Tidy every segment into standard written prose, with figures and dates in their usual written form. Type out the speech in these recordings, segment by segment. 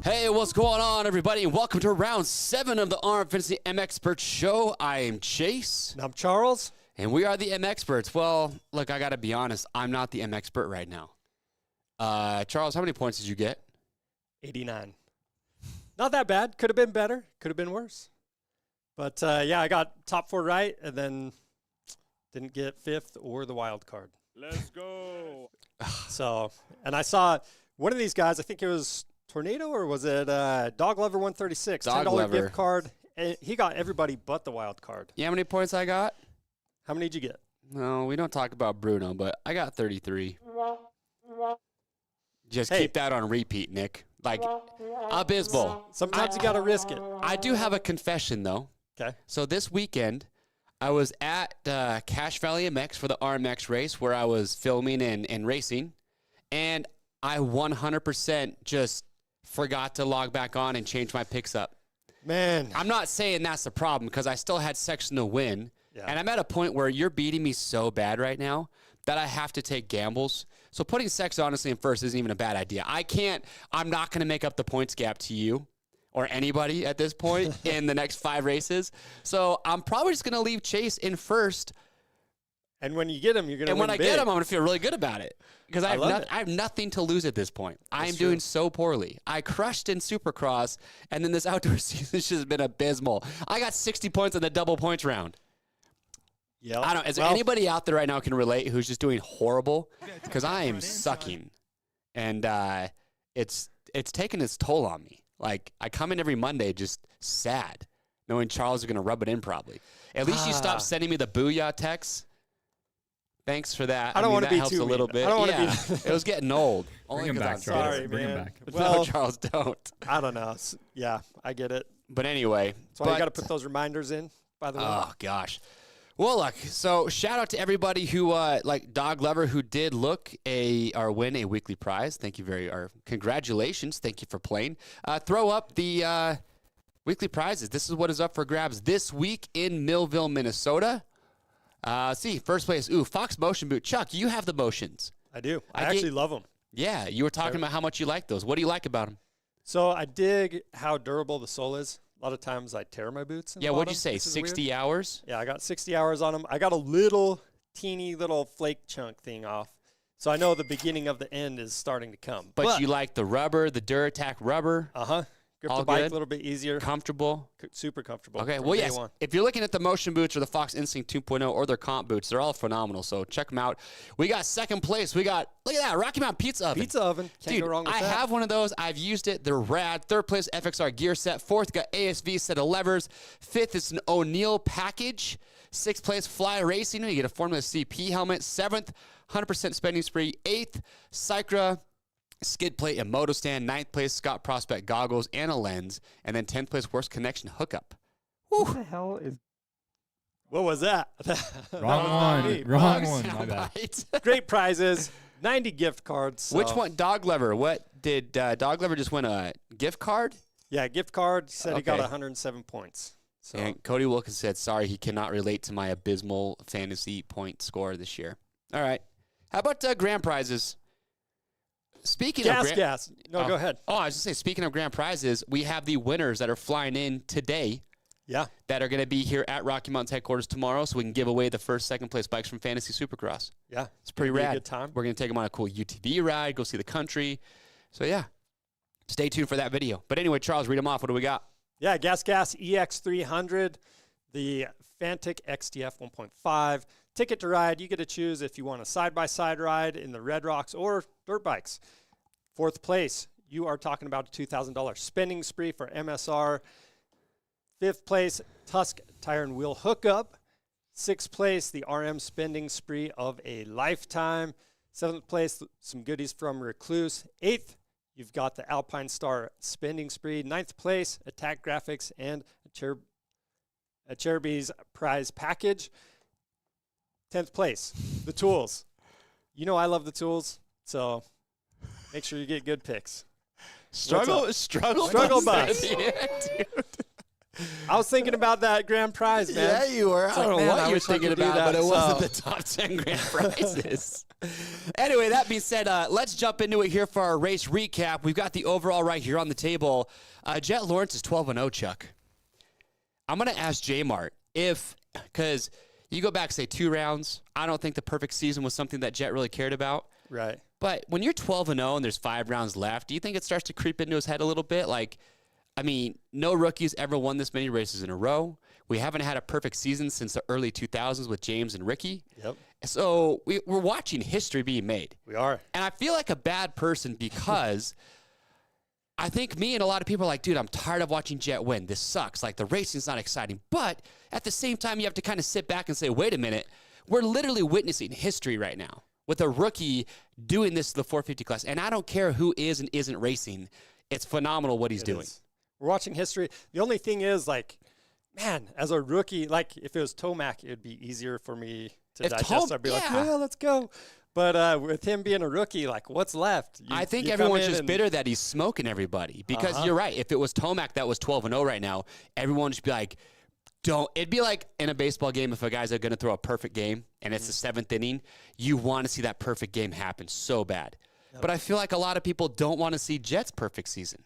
Hey, what's going on, everybody? And welcome to round 7 of the RM Fantasy MXperts show. I am Chase. And I'm Charles. And we are the MXperts. Well, look, I got to be honest. I'm not the MXpert right now. Charles, how many points did you get? 89. Not that bad. Could have been better. Could have been worse. But, yeah, I got top 4 right and then didn't get 5th or the wild card. Let's go. So, and I saw one of these guys, I think it was Tornado, or was it Dog Lover 136? $10 gift card. And he got everybody but the wild card. You know how many points I got? How many did you get? No, we don't talk about Bruno, but I got 33. Just keep that on repeat, Nick. Like, abysmal. Sometimes you got to risk it. I do have a confession, though. Okay. So this weekend, I was at Cache Valley MX for the RMX race where I was filming and racing, and I 100% just forgot to log back on and change my picks up. Man. I'm not saying that's the problem because I still had section to win. Yeah. And I'm at a point where you're beating me so bad right now that I have to take gambles. So putting sex honestly in first isn't even a bad idea. I'm not going to make up the points gap to you or anybody at this point in the next 5 races. So I'm probably just going to leave Chase in first. And when you get him, you're going to win And when I big. get him, I'm going to feel really good about it. Because I have nothing to lose at this point. I'm doing so poorly. I crushed in Supercross, and then this outdoor season has just been abysmal. I got 60 points in the double points round. Yeah. I don't. Is there anybody out there right now can relate who's just doing horrible? Because I am sucking, and it's taking its toll on me. Like, I come in every Monday just sad, knowing Charles is going to rub it in probably. At least you stopped sending me the booyah texts. Thanks for that. I don't want to be helps too a little mean. bit. I don't want yeah, to be. It was getting old. Bring him back, Charles. Sorry, Bring him man. back. Well, No, Charles, don't. I don't know. Yeah, I get it. But anyway. That's why you got to put those reminders in, by the way. Oh, gosh. Well, look, so shout out to everybody who, like Dog Lover, who did or win a weekly prize. Thank you congratulations. Thank you for playing. Throw up the weekly prizes. This is what is up for grabs this week in Millville, Minnesota. See, first place. Ooh, Fox Motion Boot. Chuck, you have the motions. I do. I actually love them. Yeah, you were talking about how much you like those. What do you like about them? So I dig how durable the sole is. A lot of times I tear my boots. Yeah, what'd you say, 60 hours? Yeah, I got 60 hours on them. I got a teeny little flake chunk thing off. So I know the beginning of the end is starting to come. But you like the rubber, the Duratac rubber? Uh-huh. Grip All the bike good? a little bit easier. Comfortable? Super comfortable. Okay, from well, day yes. one. If you're looking at the Motion Boots or the Fox Instinct 2.0 or their comp boots, they're all phenomenal. So check them out. We got second place. Look at that, Rocky Mountain Pizza Oven. Pizza oven. Can't go wrong with that. I have one of those. I've used it. They're rad. Third place, FXR gear set. Fourth, got ASV set of levers. Fifth, it's an O'Neill package. Sixth place, Fly Racing. You get a Formula CP helmet. Seventh, 100% spending spree. Eighth, Cycra skid plate and moto stand. Ninth place, Scott Prospect goggles and a lens. And then 10th place, Worst Connection hookup. What the hell is... What was that? Wrong one. Wrong one. My bad. Great prizes. 90 gift cards. So. Which one? Dog Lover. What did Dog Lover just win a gift card? Yeah, gift card. Said he got Okay. 107 points. So. And Cody Wilkins said, sorry, he cannot relate to my abysmal fantasy point score this year. All right. How about grand prizes? Speaking of gas. No, go ahead. Oh, I was just saying, speaking of grand prizes, we have the winners that are flying in today. Yeah. That are going to be here at Rocky Mountain headquarters tomorrow, so we can give away the first, second place bikes from Fantasy Supercross. Yeah. It's pretty Be a rad. good time. We're going to take them on a cool UTV ride, go see the country. So, yeah, stay tuned for that video. But anyway, Charles, read them off. What do we got? Yeah, Gas EX300, the Fantic XTF 1.5. Ticket to ride, you get to choose if you want a side-by-side ride in the Red Rocks or dirt bikes. Fourth place, you are talking about a $2,000 spending spree for MSR. Fifth place, Tusk Tire and Wheel Hookup. Sixth place, the RM spending spree of a lifetime. Seventh place, some goodies from Recluse. Eighth, you've got the Alpine Star spending spree. Ninth place, Attack Graphics and a Cherubi's prize package. 10th place, the tools. You know I love the tools, so make sure you get good picks. Struggle bus. I was thinking about that grand prize, man. Yeah, you were. I don't know what you were thinking about, but it wasn't the top 10 grand prizes. Anyway, that being said, let's jump into it here for our race recap. We've got the overall right here on the table. Jet Lawrence is 12-0, Chuck. I'm going to ask J-Mart because you go back, say, 2 rounds. I don't think the perfect season was something that Jet really cared about. Right. But when you're 12-0 and there's 5 rounds left, do you think it starts to creep into his head a little bit? Like, I mean, no rookies ever won this many races in a row. We haven't had a perfect season since the early 2000s with James and Ricky. Yep. So we're watching history being made. We are. And I feel like a bad person because I think me and a lot of people are like, dude, I'm tired of watching Jet win. This sucks. Like, the racing's not exciting. But at the same time, you have to kind of sit back and say, wait a minute. We're literally witnessing history right now with a rookie doing this to the 450 class. And I don't care who is and isn't racing. It's phenomenal what he's doing. We're watching history. The only thing is, like, man, as a rookie, like, if it was Tomac, it would be easier for me to digest. I'd be like, yeah, let's go. But with him being a rookie, like, what's left? I think everyone's just bitter that he's smoking everybody because you're right. If it was Tomac that was 12-0 right now, everyone would just be like, it'd be like in a baseball game if a guy's going to throw a perfect game and it's the 7th inning, you want to see that perfect game happen so bad. Yep. But I feel like a lot of people don't want to see Jet's perfect season.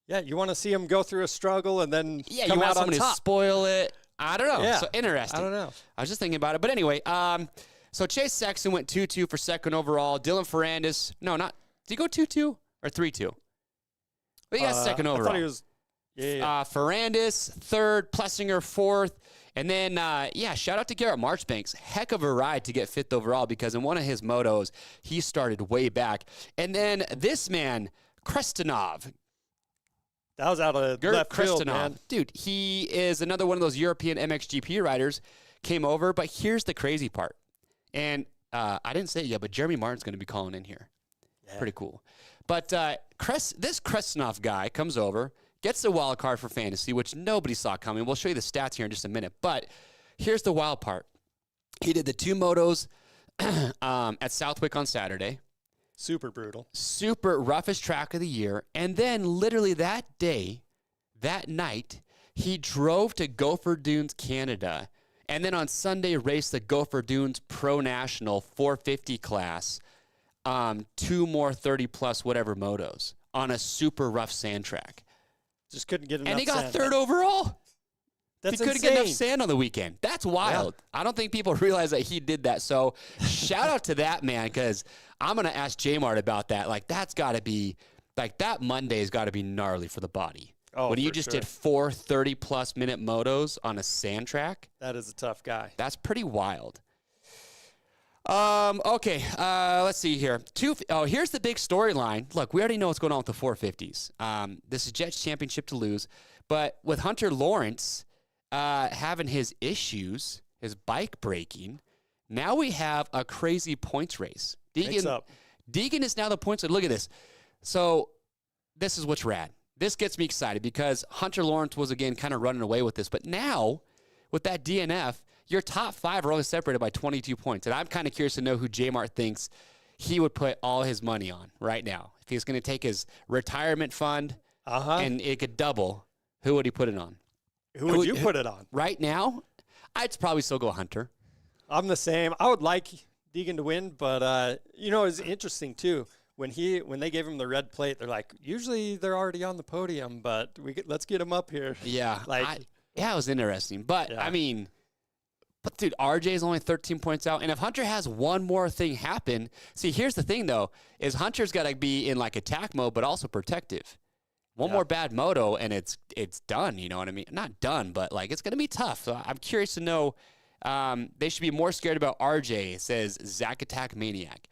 Yeah, you want to see him go through a struggle and then you come want out somebody on top. to spoil it. I don't know. Yeah. So interesting. I don't know. I was just thinking about it. But anyway, so Chase Sexton went 2-2 for second overall. Dylan Ferrandis, did he go 2-2 or 3-2? Well, he got second overall. I thought he was, Ferrandis, third, Plessinger, fourth. And then, shout out to Garrett Marchbanks. Heck of a ride to get 5th overall because in one of his motos, he started way back. And then this man, Krestanov. That was out of left field, man. Dude, he is another one of those European MXGP riders. Came over, but here's the crazy part. And I didn't say it yet, but Jeremy Martin's going to be calling in here. Yeah. Pretty cool. But this Krestanov guy comes over, gets the wild card for fantasy, which nobody saw coming. We'll show you the stats here in just a minute. But here's the wild part. He did the 2 motos at Southwick on Saturday. Super brutal. Super roughest track of the year. And then literally that day, that night, he drove to Gopher Dunes, Canada. And then on Sunday, raced the Gopher Dunes Pro National 450 class. 2 more 30-plus whatever motos on a super rough sand track. Just couldn't get enough And he got sand. 3rd overall. That's he couldn't get enough sand on the weekend. That's wild. Yeah. I don't think people realize that he did that. So shout out to that man because I'm going to ask J-Mart about that. Like, that's got to be, like, that Monday's got to be gnarly for the body. Oh, when you just did 4 30-plus minute motos on a sand track. That is a tough guy. That's pretty wild. Okay, let's see here. Here's the big storyline. Look, we already know what's going on with the 450s. This is Jets championship to lose. But with Hunter Lawrence having his issues, his bike breaking, now we have a crazy points race. Deegan is now the points. Look at this. So this is what's rad. This gets me excited because Hunter Lawrence was, again, kind of running away with this. But now, with that DNF, your top 5 are only separated by 22 points. And I'm kind of curious to know who J-Mart thinks he would put all his money on right now. If he's going to take his retirement fund and it could double, who would he put it on? Who would you put it on? Right now, I'd probably still go Hunter. I'm the same. I would like Deegan to win, but, it's interesting, too. when they gave him the red plate, they're like, usually they're already on the podium, but let's get him up here. Yeah. It was interesting. But, Yeah. I mean, dude, RJ is only 13 points out. And if Hunter has one more thing happen, see, here's the thing, though, is Hunter's got to be in, like, attack mode, but also protective. One more bad moto, and it's done, you know what I mean? Not done, but, like, it's going to be tough. So I'm curious to know. They should be more scared about RJ, says Zack Attack Maniac.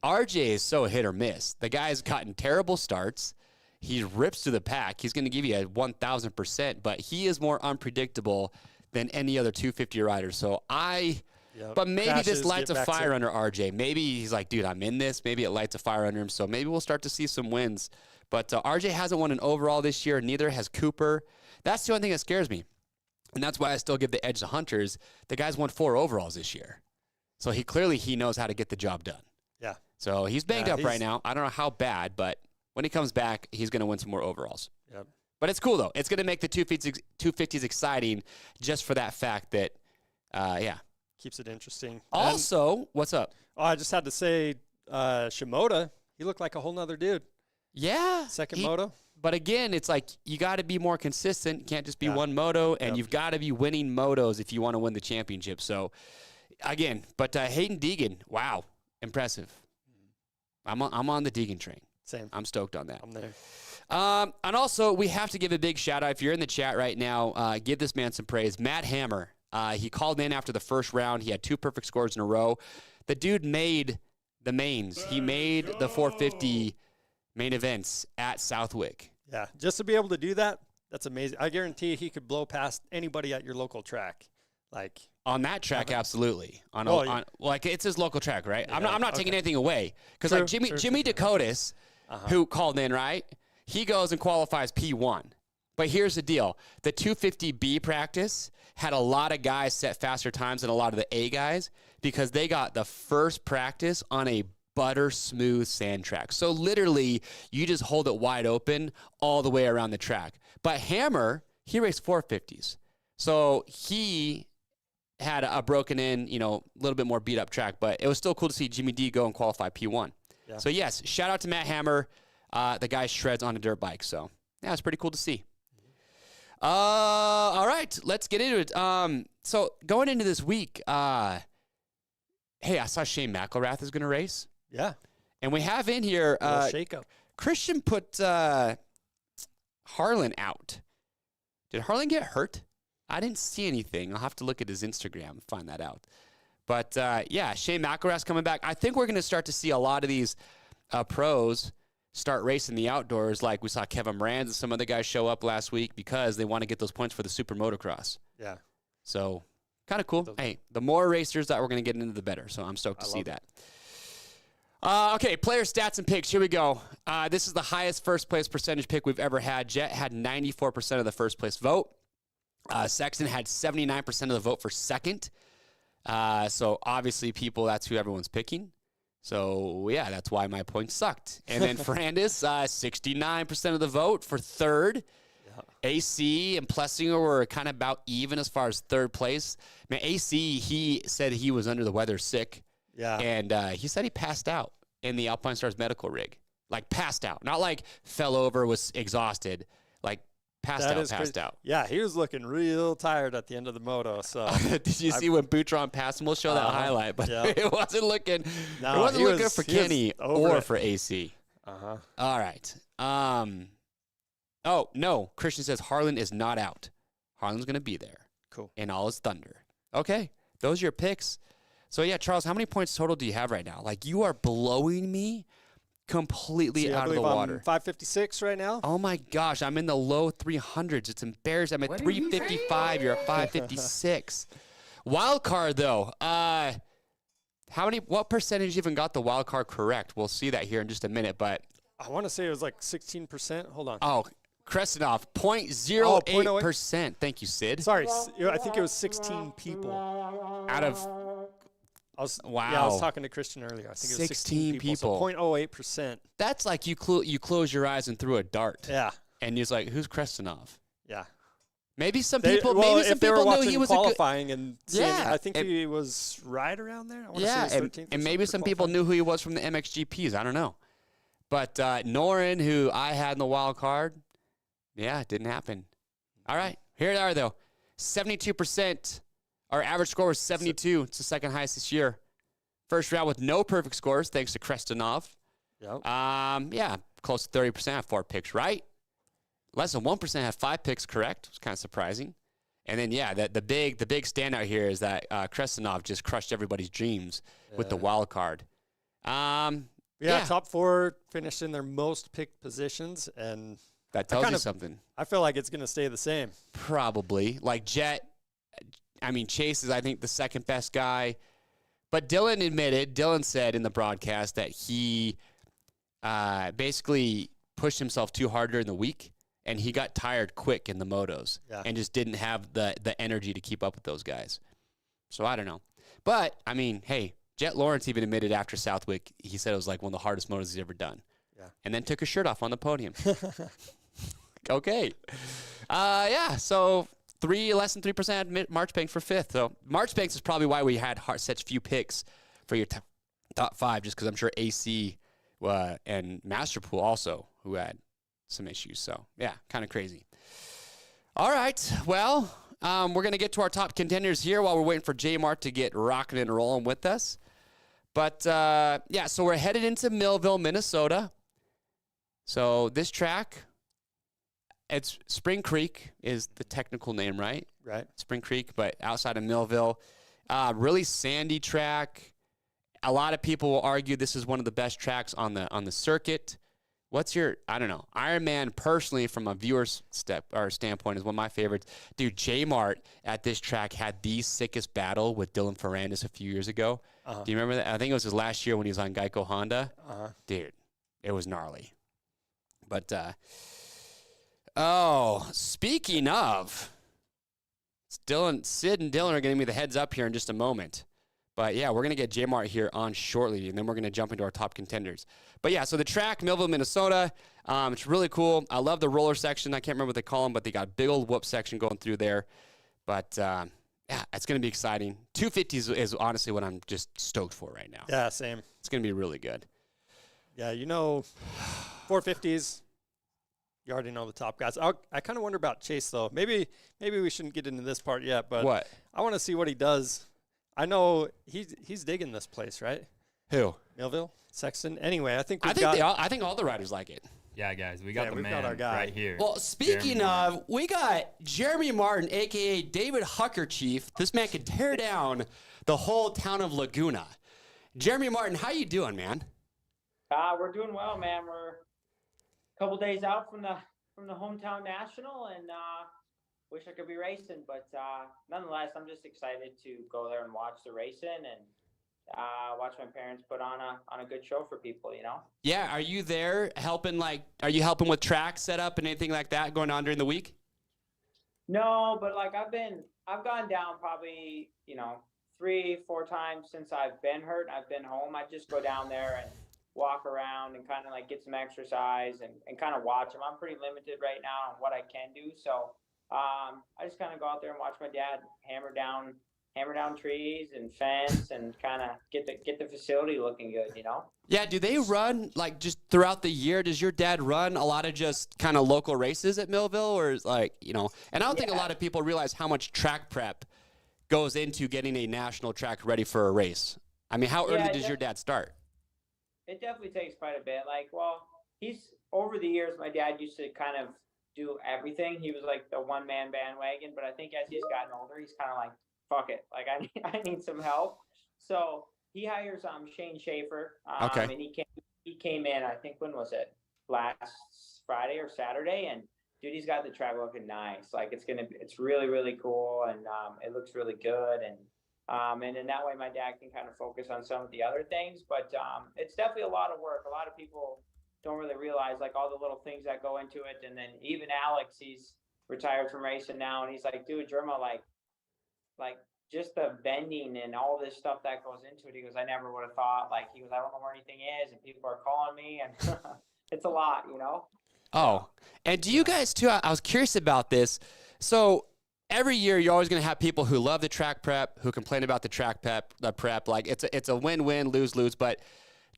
RJ is so hit or miss. The guy's gotten terrible starts. He rips to the pack. He's going to give you a 1,000%, but he is more unpredictable than any other 250 rider. So but maybe this lights a fire under RJ. Maybe he's like, dude, I'm in this. Maybe it lights a fire under him. So maybe we'll start to see some wins. But RJ hasn't won an overall this year. Neither has Cooper. That's the only thing that scares me. And that's why I still give the edge to Hunters. The guy's won 4 overalls this year. So he knows how to get the job done. Yeah. So he's banged up right now. I don't know how bad, but when he comes back, he's going to win some more overalls. Yep. But it's cool, though. It's going to make the 250s exciting just for that fact that, keeps it interesting. Also, what's up? Oh, I just had to say, Shimoda, he looked like a whole nother dude. Yeah. Second moto. But again, it's like you got to be more consistent. You can't just be one moto, and you've got to be winning motos if you want to win the championship. So, again, but Hayden Deegan, wow, impressive. I'm on the Deegan train. Same. I'm stoked on that. I'm there. And also, we have to give a big shout-out. If you're in the chat right now, give this man some praise. Matt Hammer, he called in after the first round. He had 2 perfect scores in a row. The dude made the mains. He made the 450 main events at Southwick. Yeah, just to be able to do that, that's amazing. I guarantee he could blow past anybody at your local track. Like on that track, absolutely. Like it's his local track, right? Yeah, I'm not taking anything away because like Jimmy Dakotas, who called in, right? He goes and qualifies P1. But here's the deal: the 250B practice had a lot of guys set faster times than a lot of the A guys because they got the first practice on a butter smooth sand track. So literally, you just hold it wide open all the way around the track. But Hammer, he raced 450s. So he had a broken in, a little bit more beat up track, but it was still cool to see Jimmy D go and qualify P1. Yeah. So yes, shout out to Matt Hammer. The guy shreds on a dirt bike. So yeah, it's pretty cool to see. All right, let's get into it. So going into this week, hey, I saw Shane McElrath is going to race. Yeah. And we have in here, shake-up. Christian put Harlan out. Did Harlan get hurt? I didn't see anything. I'll have to look at his Instagram and find that out. But, Shane McElrath's coming back. I think we're going to start to see a lot of these pros start racing the outdoors, like we saw Kevin Brands and some other guys show up last week because they want to get those points for the Super Motocross. Yeah. So, kind of cool. Hey, the more racers that we're going to get into, the better. So, I'm stoked to see that. Okay, player stats and picks. Here we go. This is the highest first-place percentage pick we've ever had. Jet had 94% of the first-place vote. Sexton had 79% of the vote for second. So, obviously, that's who everyone's picking. So, yeah, that's why my points sucked. And then Ferrandis, 69% of the vote for third. Yeah. AC and Plessinger were kind of about even as far as third place. Man, AC, he said he was under the weather sick. Yeah. And he said he passed out in the Alpine Stars medical rig. Like, passed out. Not like fell over, was exhausted. Like, passed out. Yeah, he was looking real tired at the end of the moto. So did you see when Boutron passed him? We'll show that highlight. But it wasn't looking good for Kenny or for AC. Uh-huh. All right. Oh, no. Christian says Harlan is not out. Harlan's going to be there. Cool. In all his thunder. Okay. Those are your picks. So, yeah, Charles, how many points total do you have right now? Like, you are blowing me completely out of the water. I'm 556 right now. Oh, my gosh. I'm in the low 300s. It's embarrassing. I'm at 355. You're at 556. Wild card, though. What percentage even got the wild card correct? We'll see that here in just a minute. But I want to say it was like 16%. Hold on. Oh, Krestinoff, 0.08%. Thank you, Sid. Sorry. I think it was 16 people. Out of... Wow. Yeah, I was talking to Christian earlier. I think it was 16 people. So 0.08%. That's like you close your eyes and threw a dart. Yeah. And you're like, who's Krestinoff? Yeah. Maybe some people knew he was qualifying and I think he was right around there. I want to say he was 13th and maybe some people knew who he was from the MXGPs. I don't know. But Norin, who I had in the wild card, yeah, it didn't happen. All right, here they are, though. 72%. Our average score was 72. It's the second highest this year. First round with no perfect scores, thanks to Krestanov. Yep. Yeah, close to 30% have 4 picks right. Less than 1% have 5 picks correct. It's kind of surprising. And then, yeah, the big standout here is that Krestanov just crushed everybody's dreams with the wild card. Yeah, top 4 finished in their most picked positions, and that tells you something. I feel like it's going to stay the same. Probably. Like Chase is, I think, the second best guy. But Dylan said in the broadcast that he basically pushed himself too hard during the week, and he got tired quick in the motos and just didn't have the energy to keep up with those guys. So I don't know. But, I mean, hey, Jet Lawrence even admitted after Southwick, he said it was like one of the hardest motos he's ever done. Yeah. And then took his shirt off on the podium. Okay. Yeah, so less than 3% had Marchbanks for 5th. So Marchbanks is probably why we had such few picks for your top 5, just because I'm sure AC and Masterpool also who had some issues. So, yeah, kind of crazy. All right, well, we're going to get to our top contenders here while we're waiting for J-Mart to get rocking and rolling with us. But, yeah, so we're headed into Millville, Minnesota. So this track, it's Spring Creek is the technical name, right? Right. Spring Creek, but outside of Millville. Really sandy track. A lot of people will argue this is one of the best tracks on the circuit. What's your, I don't know, Iron Man personally from a viewer's standpoint is one of my favorites. Dude, J-Mart at this track had the sickest battle with Dylan Ferrandis a few years ago. Do you remember that? I think it was his last year when he was on Geico Honda. Dude, it was gnarly. But, speaking of, Sid and Dylan are going to give me the heads up here in just a moment. But, yeah, we're going to get J-Mart here on shortly, and then we're going to jump into our top contenders. But, yeah, so the track, Millville, Minnesota, it's really cool. I love the roller section. I can't remember what they call them, but they got a big old whoop section going through there. But, yeah, it's going to be exciting. 250s is honestly what I'm just stoked for right now. Yeah, same. It's going to be really good. Yeah, 450s. You already know the top guys. I kind of wonder about Chase, though. Maybe we shouldn't get into this part yet, but what? I want to see what he does. I know he's digging this place, right? Who? Millville, Sexton. Anyway, I think all the riders like it. Yeah, guys, we got got our guy right here. Well, speaking of, we got Jeremy Martin, a.k.a. David Hucker Chief. This man can tear down the whole town of Laguna. Jeremy Martin, how you doing, man? We're doing well, man. We're a couple days out from the hometown national, and wish I could be racing, but nonetheless, I'm just excited to go there and watch the racing and watch my parents put on a good show for people, Yeah, are you there helping? Are you helping with track setup and anything like that going on during the week? No, but I've gone down probably 3-4 times since I've been hurt. I've been home. I just go down there and walk around and kind of get some exercise and kind of watch them. I'm pretty limited right now on what I can do, so I just kind of go out there and watch my dad hammer down trees and fence and kind of get the facility looking good, Yeah, do they run just throughout the year? Does your dad run a lot of just kind of local races at Millville, or is and I don't think a lot of people realize how much track prep goes into getting a national track ready for a race. I mean, how early does your dad start? It definitely takes quite a bit. He's over the years, my dad used to kind of do everything. He was like the one-man bandwagon, but I think as he's gotten older, he's kind of like, fuck it. I need some help. So he hires Shane Schaefer. Okay. And he came in, I think, when was it? Last Friday or Saturday, and dude, he's got the track looking nice. It's really, really cool, and it looks really good, and in that way, my dad can kind of focus on some of the other things. But it's definitely a lot of work. A lot of people don't really realize all the little things that go into it. And then even Alex, he's retired from racing now, and he's like, dude, Jerma, like just the bending and all this stuff that goes into it. He goes, I never would have thought. He goes, I don't know where anything is, and people are calling me, and it's a lot, Oh, and do you guys too? I was curious about this. So every year, you're always going to have people who love the track prep, who complain about the track prep. It's a win-win, lose-lose. But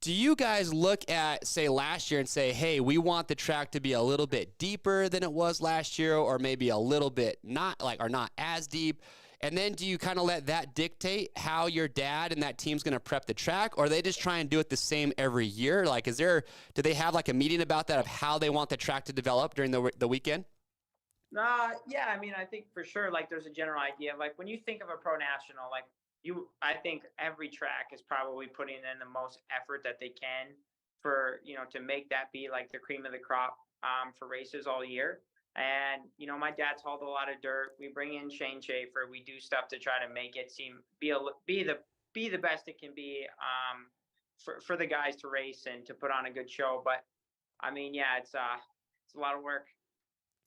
Do you guys look at, say, last year and say, hey, we want the track to be a little bit deeper than it was last year, or maybe a little bit not as deep? And then do you kind of let that dictate how your dad and that team's going to prep the track, or they just try and do it the same every year? Like, do they have like a meeting about that of how they want the track to develop during the weekend? Yeah, I mean, I think for sure, like, there's a general idea. Like, when you think of a pro national, like, I think every track is probably putting in the most effort that they can for, to make that be like the cream of the crop for races all year. And, my dad's hauled a lot of dirt. We bring in Shane Schaefer. We do stuff to try to make it be the best it can be for the guys to race and to put on a good show. But I mean, yeah, it's a lot of work.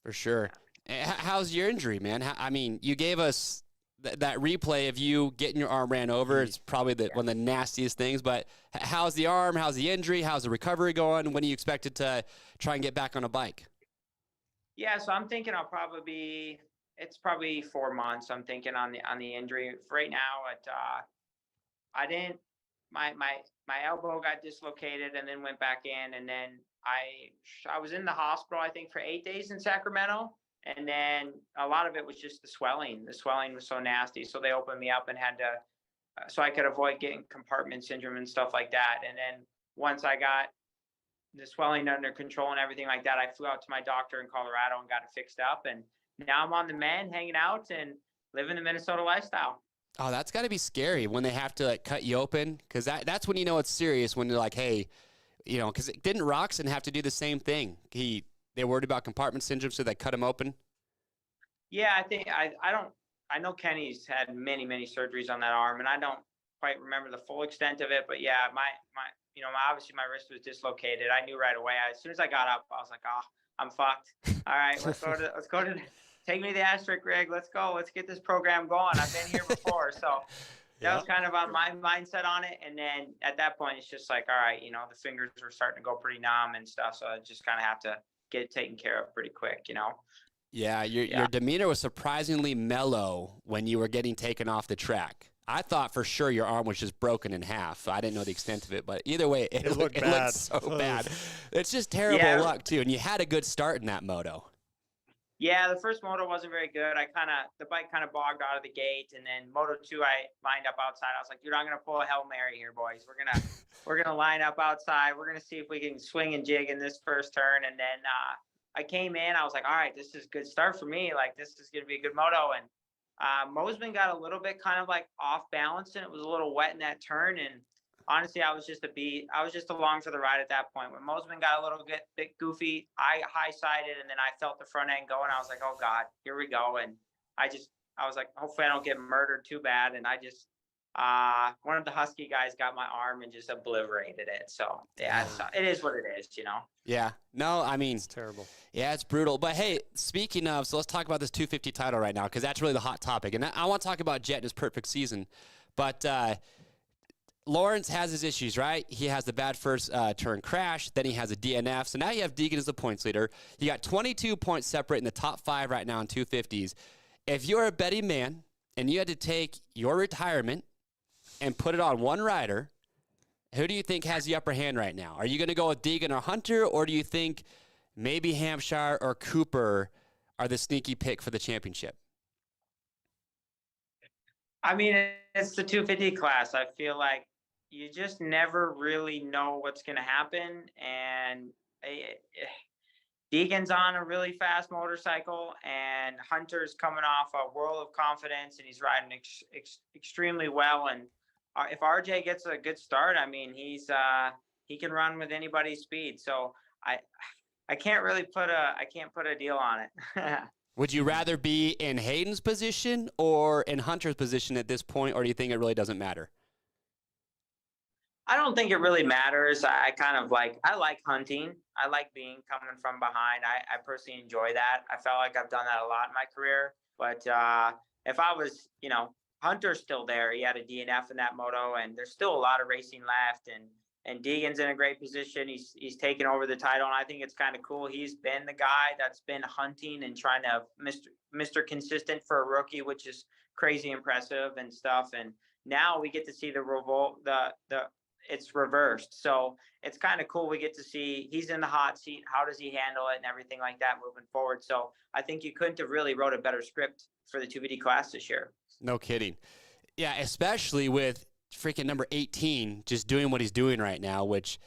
For sure. How's your injury, man? I mean, you gave us that replay of you getting your arm ran over. It's probably one of the nastiest things, but how's the arm? How's the injury? How's the recovery going? When are you expected to try and get back on a bike? Yeah, so I'm thinking it's probably 4 months. I'm thinking on the injury. For right now, my elbow got dislocated and then went back in, and then I was in the hospital, I think, for 8 days in Sacramento. And then a lot of it was just the swelling. The swelling was so nasty. So they opened me up and had to, so I could avoid getting compartment syndrome and stuff like that. And then once I got the swelling under control and everything like that, I flew out to my doctor in Colorado and got it fixed up. And now I'm on the mend, hanging out and living the Minnesota lifestyle. Oh, that's got to be scary when they have to like cut you open. Cause that's when it's serious, when you're like, hey, cause didn't Roxon have to do the same thing? They worried about compartment syndrome, so they cut him open? Yeah, I think I know Kenny's had many, many surgeries on that arm, and I don't quite remember the full extent of it, but yeah, obviously my wrist was dislocated. I knew right away. As soon as I got up, I was like, oh, I'm fucked. All right, let's go to take me to the asterisk rig. Let's go. Let's get this program going. I've been here before. So that was kind of on my mindset on it. And then at that point, it's just like, all right, the fingers were starting to go pretty numb and stuff. So I just kind of have to get it taken care of pretty quick, Yeah, your demeanor was surprisingly mellow when you were getting taken off the track. I thought for sure your arm was just broken in half. I didn't know the extent of it, but either way, it looked so bad. It's just terrible luck too. And you had a good start in that moto. Yeah, the first moto wasn't very good. The bike kind of bogged out of the gate, and then moto 2 I lined up outside. I was like, dude, I'm gonna pull a Hail Mary here, boys. We're gonna line up outside. We're gonna see if we can swing and jig in this first turn. And then I came in. I was like, all right, this is a good start for me. Like, this is gonna be a good moto. And Mosman got a little bit kind of like off balance, and it was a little wet in that turn. And honestly, I was just along for the ride at that point. When Mosman got a little bit goofy, I high-sided, and then I felt the front end go, and I was like, oh God, here we go. And I was like, hopefully I don't get murdered too bad. And one of the Husky guys got my arm and just obliterated it. So yeah, it is what it is, Yeah. No, I mean, It's terrible. Yeah, it's brutal. But hey, speaking of, so let's talk about this 250 title right now, because that's really the hot topic. And I want to talk about Jet in his perfect season. But Lawrence has his issues, right? He has the bad first turn crash. Then he has a DNF. So now you have Deegan as the points leader. You got 22 points separate in the top 5 right now in 250s. If you're a betting man and you had to take your retirement and put it on one rider, who do you think has the upper hand right now? Are you going to go with Deegan or Hunter, or do you think maybe Hampshire or Cooper are the sneaky pick for the championship? I mean, it's the 250 class. I feel like you just never really know what's going to happen. And Deegan's on a really fast motorcycle, and Hunter's coming off a whirl of confidence, and he's riding extremely well. And if RJ gets a good start, I mean, he can run with anybody's speed. So I can't really put a deal on it. Would you rather be in Hayden's position or in Hunter's position at this point, or do you think it really doesn't matter? I don't think it really matters. I like hunting. I like coming from behind. I personally enjoy that. I felt like I've done that a lot in my career. But if I was, Hunter's still there. He had a DNF in that moto, and there's still a lot of racing left. And Deegan's in a great position. He's taken over the title, and I think it's kind of cool. He's been the guy that's been hunting and trying to Mr. Consistent for a rookie, which is crazy impressive and stuff. And now we get to see the revolt, it's reversed. So it's kind of cool. We get to see he's in the hot seat. How does he handle it and everything like that moving forward? So I think you couldn't have really wrote a better script for the 250 class this year. No kidding. Yeah, especially with freaking number 18 just doing what he's doing right now, which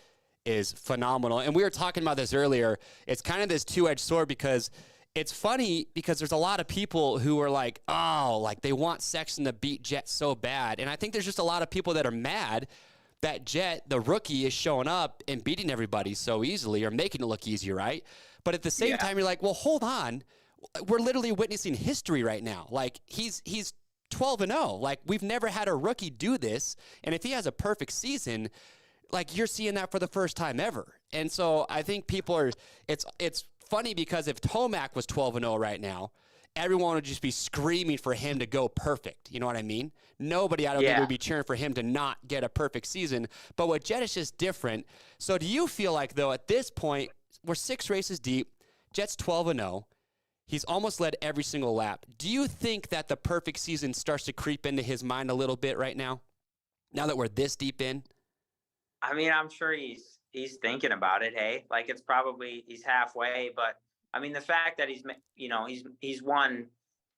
is phenomenal. And we were talking about this earlier. It's kind of this two-edged sword because it's funny because there's a lot of people who are like, oh, like they want Sexton to beat Jet so bad. And I think there's just a lot of people that are mad that Jet, the rookie, is showing up and beating everybody so easily or making it look easy, right? But at the same time, you're like, well, hold on. We're literally witnessing history right now. Like he's 12-0. Like we've never had a rookie do this. And if he has a perfect season, like you're seeing that for the first time ever. And so I think people are, it's funny because if Tomac was 12-0 right now, everyone would just be screaming for him to go perfect. You know what I mean? Nobody, I don't think, would be cheering for him to not get a perfect season. But with Jet, it's just different. So do you feel like, though, at this point, we're 6 races deep, Jet's 12-0, he's almost led every single lap. Do you think that the perfect season starts to creep into his mind a little bit right now that we're this deep in? I mean, I'm sure he's thinking about it. Hey, like it's probably he's halfway, but I mean, the fact that he's won,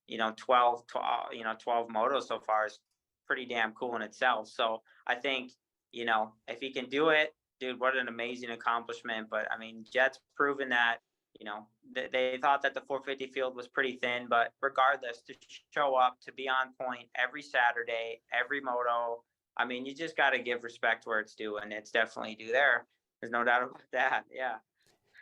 12 motos so far is pretty damn cool in itself. So I think, if he can do it, dude, what an amazing accomplishment. But I mean, Jet's proven that, they thought that the 450 field was pretty thin, but regardless, to show up, to be on point every Saturday, every moto, I mean, you just got to give respect where it's due, and it's definitely due there. There's no doubt about that. Yeah.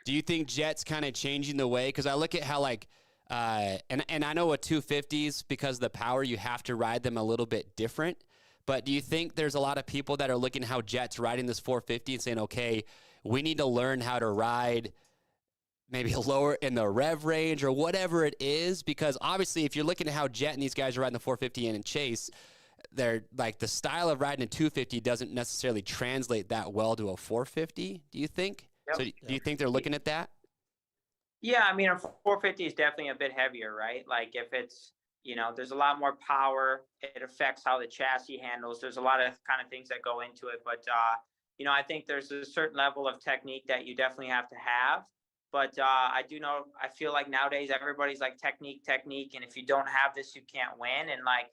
Do you think Jet's kind of changing the way? Because I look at how and I know with 250s, because of the power, you have to ride them a little bit different. But do you think there's a lot of people that are looking at how Jet's riding this 450 and saying, okay, we need to learn how to ride maybe lower in the rev range or whatever it is? Because obviously if you're looking at how Jet and these guys are riding the 450 and in Chase, they're like the style of riding a 250 doesn't necessarily translate that well to a 450, do you think? Yep. So do you think they're looking at that? Yeah, I mean, a 450 is definitely a bit heavier, right? Like if it's, there's a lot more power, it affects how the chassis handles. There's a lot of kind of things that go into it. But, I think there's a certain level of technique that you definitely have to have. But I feel like nowadays everybody's like technique. And if you don't have this, you can't win. And like,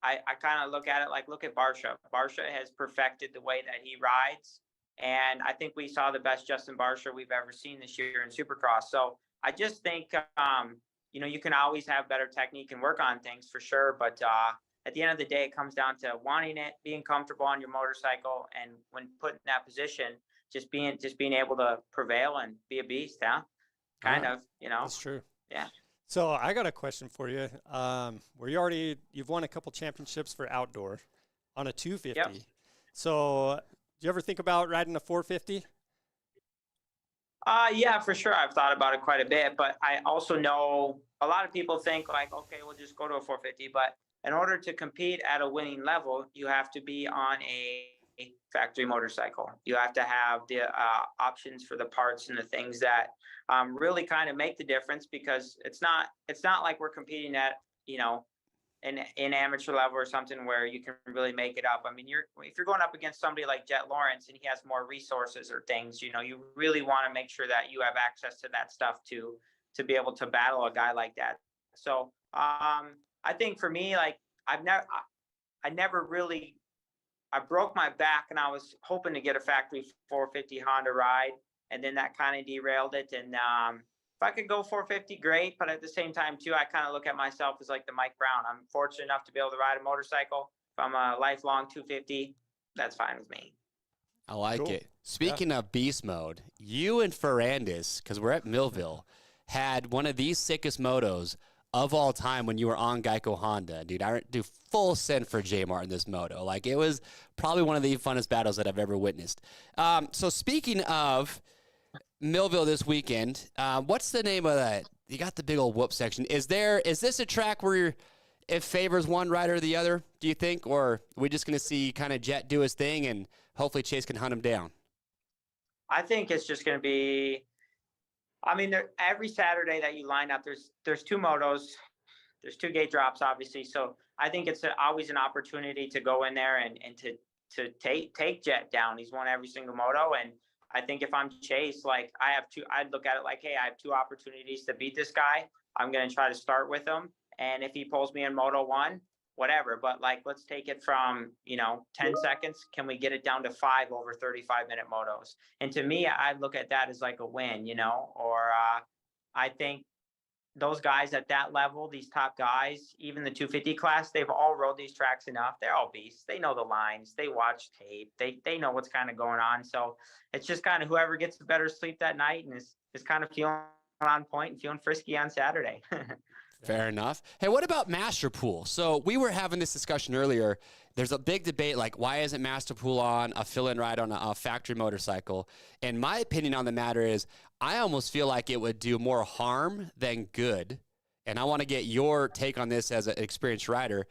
I kind of look at it like, look at Barsha. Barsha has perfected the way that he rides. And I think we saw the best Justin Barsha we've ever seen this year in Supercross. So I just think, you can always have better technique and work on things for sure. But at the end of the day, it comes down to wanting it, being comfortable on your motorcycle. And when put in that position, just being able to prevail and be a beast, huh? Kind of. That's true. Yeah. So I got a question for you. You've won a couple championships for outdoor on a 250. Yep. So do you ever think about riding a 450? Yeah, for sure. I've thought about it quite a bit, but I also know a lot of people think like, okay, we'll just go to a 450. But in order to compete at a winning level, you have to be on a factory motorcycle. You have to have the options for the parts and the things that really kind of make the difference, because it's not like we're competing at, in amateur level or something where you can really make it up. I mean, if you're going up against somebody like Jet Lawrence and he has more resources or things, you really want to make sure that you have access to that stuff to be able to battle a guy like that. So I think for me, like I broke my back and I was hoping to get a factory 450 Honda ride, and then that kind of derailed it. And if I could go 450, great. But at the same time, too, I kind of look at myself as like the Mike Brown. I'm fortunate enough to be able to ride a motorcycle. If I'm a lifelong 250, that's fine with me. I like it. Speaking of beast mode, you and Ferrandis, because we're at Millville, had one of the sickest motos of all time when you were on Geico Honda. Dude, I do full send for J Martin this moto. Like, it was probably one of the funnest battles that I've ever witnessed. So speaking of Millville this weekend, what's the name of that? You got the big old whoop section. Is this a track where it favors one rider or the other, do you think? Or are we just going to see kind of Jet do his thing and hopefully Chase can hunt him down? I think it's just going to be, I mean, every Saturday that you line up, there's 2 motos, there's 2 gate drops, obviously. So I think it's always an opportunity to go in there and take Jet down. He's won every single moto, and I think if I'm Chase, like I'd look at it like, hey, I have 2 opportunities to beat this guy. I'm going to try to start with him. And if he pulls me in Moto 1, whatever. But like, let's take it from, 10 seconds. Can we get it down to 5 over 35-minute motos? And to me, I'd look at that as like a win, or I think those guys at that level, these top guys, even the 250 class, they've all rode these tracks enough. They're all beasts. They know the lines. They watch tape. They know what's kind of going on. So it's just kind of whoever gets the better sleep that night and is kind of feeling on point and feeling frisky on Saturday. Fair enough. Hey, what about Master Pool? So we were having this discussion earlier. There's a big debate, like, why isn't Master Pool on a fill-in ride on a factory motorcycle? And my opinion on the matter is I almost feel like it would do more harm than good. And I want to get your take on this as an experienced rider.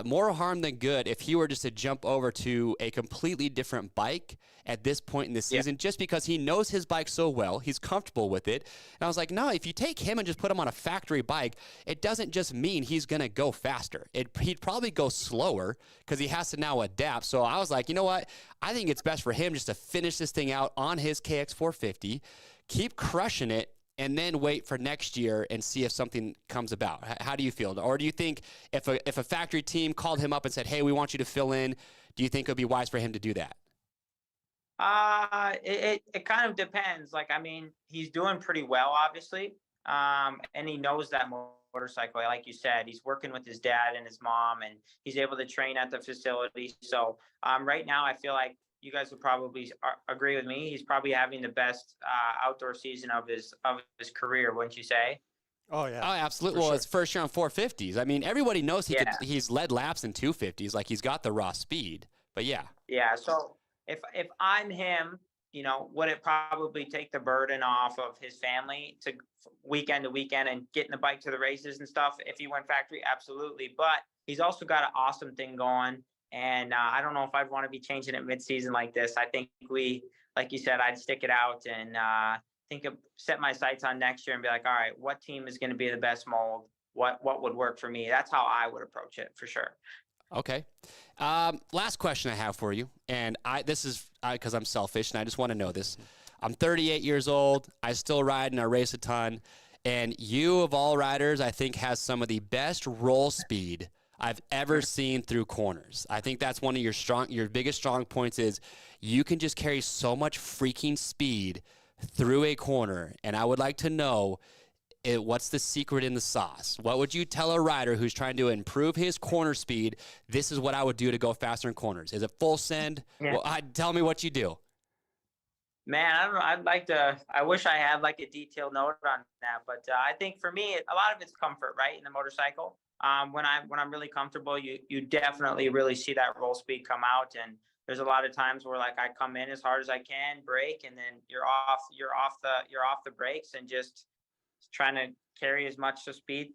More harm than good if he were just to jump over to a completely different bike at this point in the season, just because he knows his bike so well, he's comfortable with it. And I was like, no, if you take him and just put him on a factory bike, it doesn't just mean he's going to go faster. He'd probably go slower because he has to now adapt. So I was like, you know what? I think it's best for him just to finish this thing out on his KX450, keep crushing it, and then wait for next year and see if something comes about. How do you feel? Or do you think if a factory team called him up and said, hey, we want you to fill in, do you think it would be wise for him to do that? It kind of depends. Like, I mean, he's doing pretty well, obviously. And he knows that motorcycle. Like you said, he's working with his dad and his mom, and he's able to train at the facility. So right now I feel like you guys would probably agree with me. He's probably having the best outdoor season of his career, wouldn't you say? Oh yeah. Oh, absolutely. Well, sure. it's first year on 450s. I mean, everybody knows he's led laps in 250s. Like, he's got the raw speed. But yeah. Yeah. So if I'm him, would it probably take the burden off of his family to weekend to weekend and getting the bike to the races and stuff if he went factory? Absolutely. But he's also got an awesome thing going. And I don't know if I'd want to be changing it mid-season like this. I think like you said, I'd stick it out and set my sights on next year and be like, all right, what team is going to be the best mold? What would work for me? That's how I would approach it for sure. Okay. Last question I have for you. And this is because I'm selfish and I just want to know this. I'm 38 years old. I still ride and I race a ton. And you, of all riders, I think has some of the best roll speed I've ever seen through corners. I think that's one of your biggest strong points is you can just carry so much freaking speed through a corner. And I would like to know what's the secret in the sauce? What would you tell a rider who's trying to improve his corner speed? This is what I would do to go faster in corners. Is it full send? Yeah. Well, tell me what you do. Man, I don't know. I wish I had like a detailed note on that, but I think for me, a lot of it's comfort, right? In the motorcycle. When I'm really comfortable, you definitely really see that roll speed come out. And there's a lot of times where like I come in as hard as I can, brake, and then you're off the brakes and just trying to carry as much speed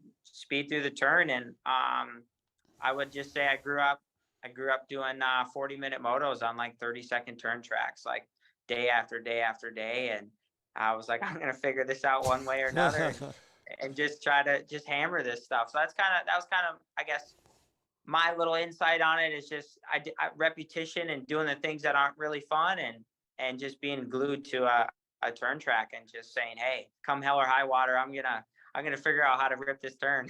through the turn. And I would just say I grew up doing 40-minute motos on like 30-second turn tracks, like day after day after day. And I was like, I'm gonna figure this out one way or another. And just try to hammer this stuff. So that was kind of, I guess, my little insight on it is just repetition and doing the things that aren't really fun and just being glued to a turn track and just saying, hey, come hell or high water, I'm gonna figure out how to rip this turn.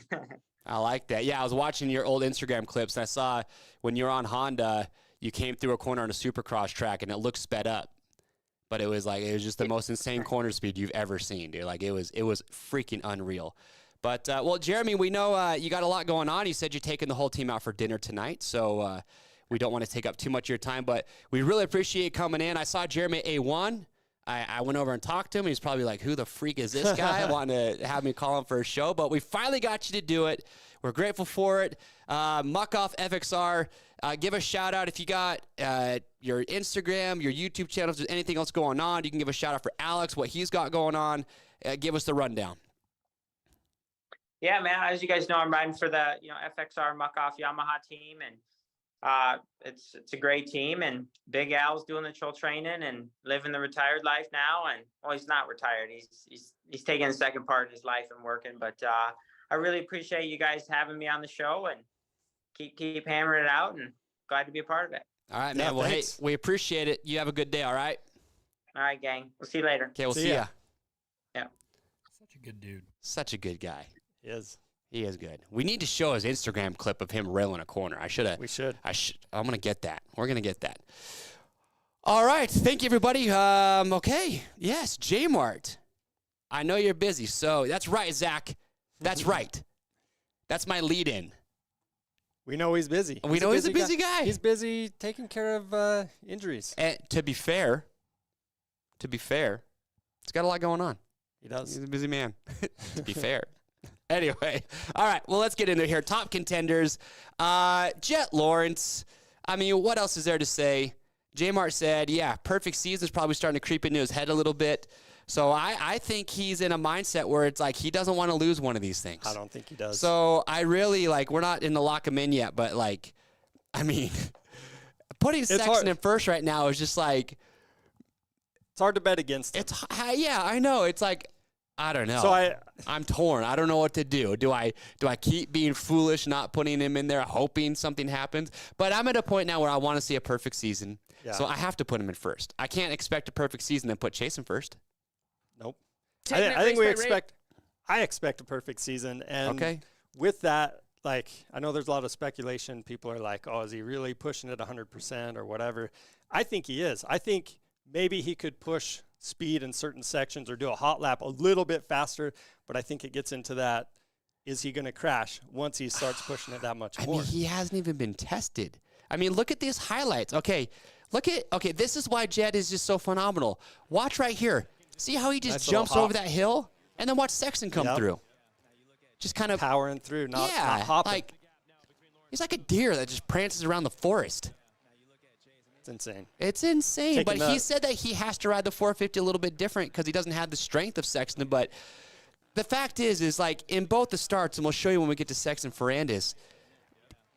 I like that. Yeah, I was watching your old Instagram clips and I saw when you were on Honda, you came through a corner on a supercross track and it looked sped up. But it was just the most insane corner speed you've ever seen, dude. Like, it was freaking unreal. But, well, Jeremy, we know you got a lot going on. You said you're taking the whole team out for dinner tonight, so we don't want to take up too much of your time. But we really appreciate you coming in. I saw Jeremy at A1. I went over and talked to him. He's probably like, who the freak is this guy? Wanting to have me call him for a show. But we finally got you to do it. We're grateful for it. Muck Off FXR. Give a shout out if you got your Instagram, your YouTube channels, if there's anything else going on. You can give a shout out for Alex, what he's got going on. Give us the rundown. Yeah, man. As you guys know, I'm riding for the FXR Muck Off Yamaha team, and it's a great team. And Big Al's doing the trail training and living the retired life now. And well, he's not retired. He's taking the second part of his life and working. But I really appreciate you guys having me on the show and keep hammering it out, and glad to be a part of it. All right, Yeah, man. Well, thanks. hey, we appreciate it. You have a good day, all right? All right, gang. We'll see you later. Okay, we'll See see ya. ya. Yeah. Such a good dude. Such a good guy. He is. He is good. We need to show his Instagram clip of him railing a corner. I should have. We should. I'm gonna get that. We're gonna get that. All right. Thank you, everybody. Okay. Yes, J-Mart. I know you're busy, so that's right, Zach. That's right. That's my lead-in. We know he's busy. We know he's a busy guy. He's busy taking care of injuries. And to be fair, he's got a lot going on. He does. He's a busy man, to be fair. Anyway, all right, well, let's get into here. Top contenders, Jet Lawrence. I mean, what else is there to say? J-Mart said, yeah, perfect season's probably starting to creep into his head a little bit. So I think he's in a mindset where it's like he doesn't want to lose one of these things. I don't think he does. So I really, we're not in the lock him in yet, but, I mean, putting Sexton hard. in first right now is just it's hard to bet against him. yeah, I know. It's like, I don't know. So I'm torn. I don't know what to do. Do I keep being foolish, not putting him in there, hoping something happens? But I'm at a point now where I want to see a perfect season. Yeah. So I have to put him in first. I can't expect a perfect season and put Chase in first. Nope. I think I expect a perfect season. And with that, I know there's a lot of speculation. People are like, oh, is he really pushing it 100% or whatever? I think he is. I think maybe he could push speed in certain sections or do a hot lap a little bit faster, but I think it gets into that, is he going to crash once he starts pushing it that much more? I mean, he hasn't even been tested. I mean, look at these highlights. Okay, this is why Jet is just so phenomenal. Watch right here. See how he just Nice jumps little hop. over that hill? And then watch Sexton come through. Just kind of powering through, not hopping. He's like a deer that just prances around the forest. It's insane. It's insane. Taking But he said that he has to ride the 450 a little bit different because he doesn't have the strength of Sexton. But the fact is in both the starts, and we'll show you when we get to Sexton Ferrandis,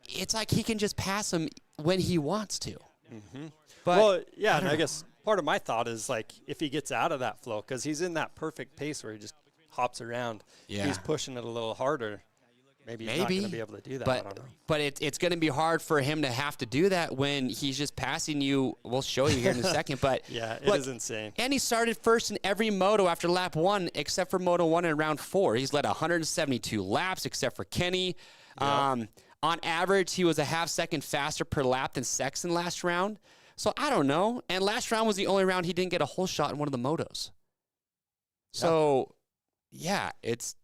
it's like he can just pass him when he wants to. Mm-hmm. But and I guess part of my thought is if he gets out of that flow, because he's in that perfect pace where he just hops around. Yeah. He's pushing it a little harder. Maybe he's not going to be able to do that. I don't know. But it's going to be hard for him to have to do that when he's just passing you. We'll show you here in a second. But yeah, it is insane. And he started first in every moto after lap 1, except for Moto 1 in round 4. He's led 172 laps, except for Kenny. Yep. On average, he was a half second faster per lap than Sexton last round. So I don't know. And last round was the only round he didn't get a whole shot in one of the motos. So, yeah, it's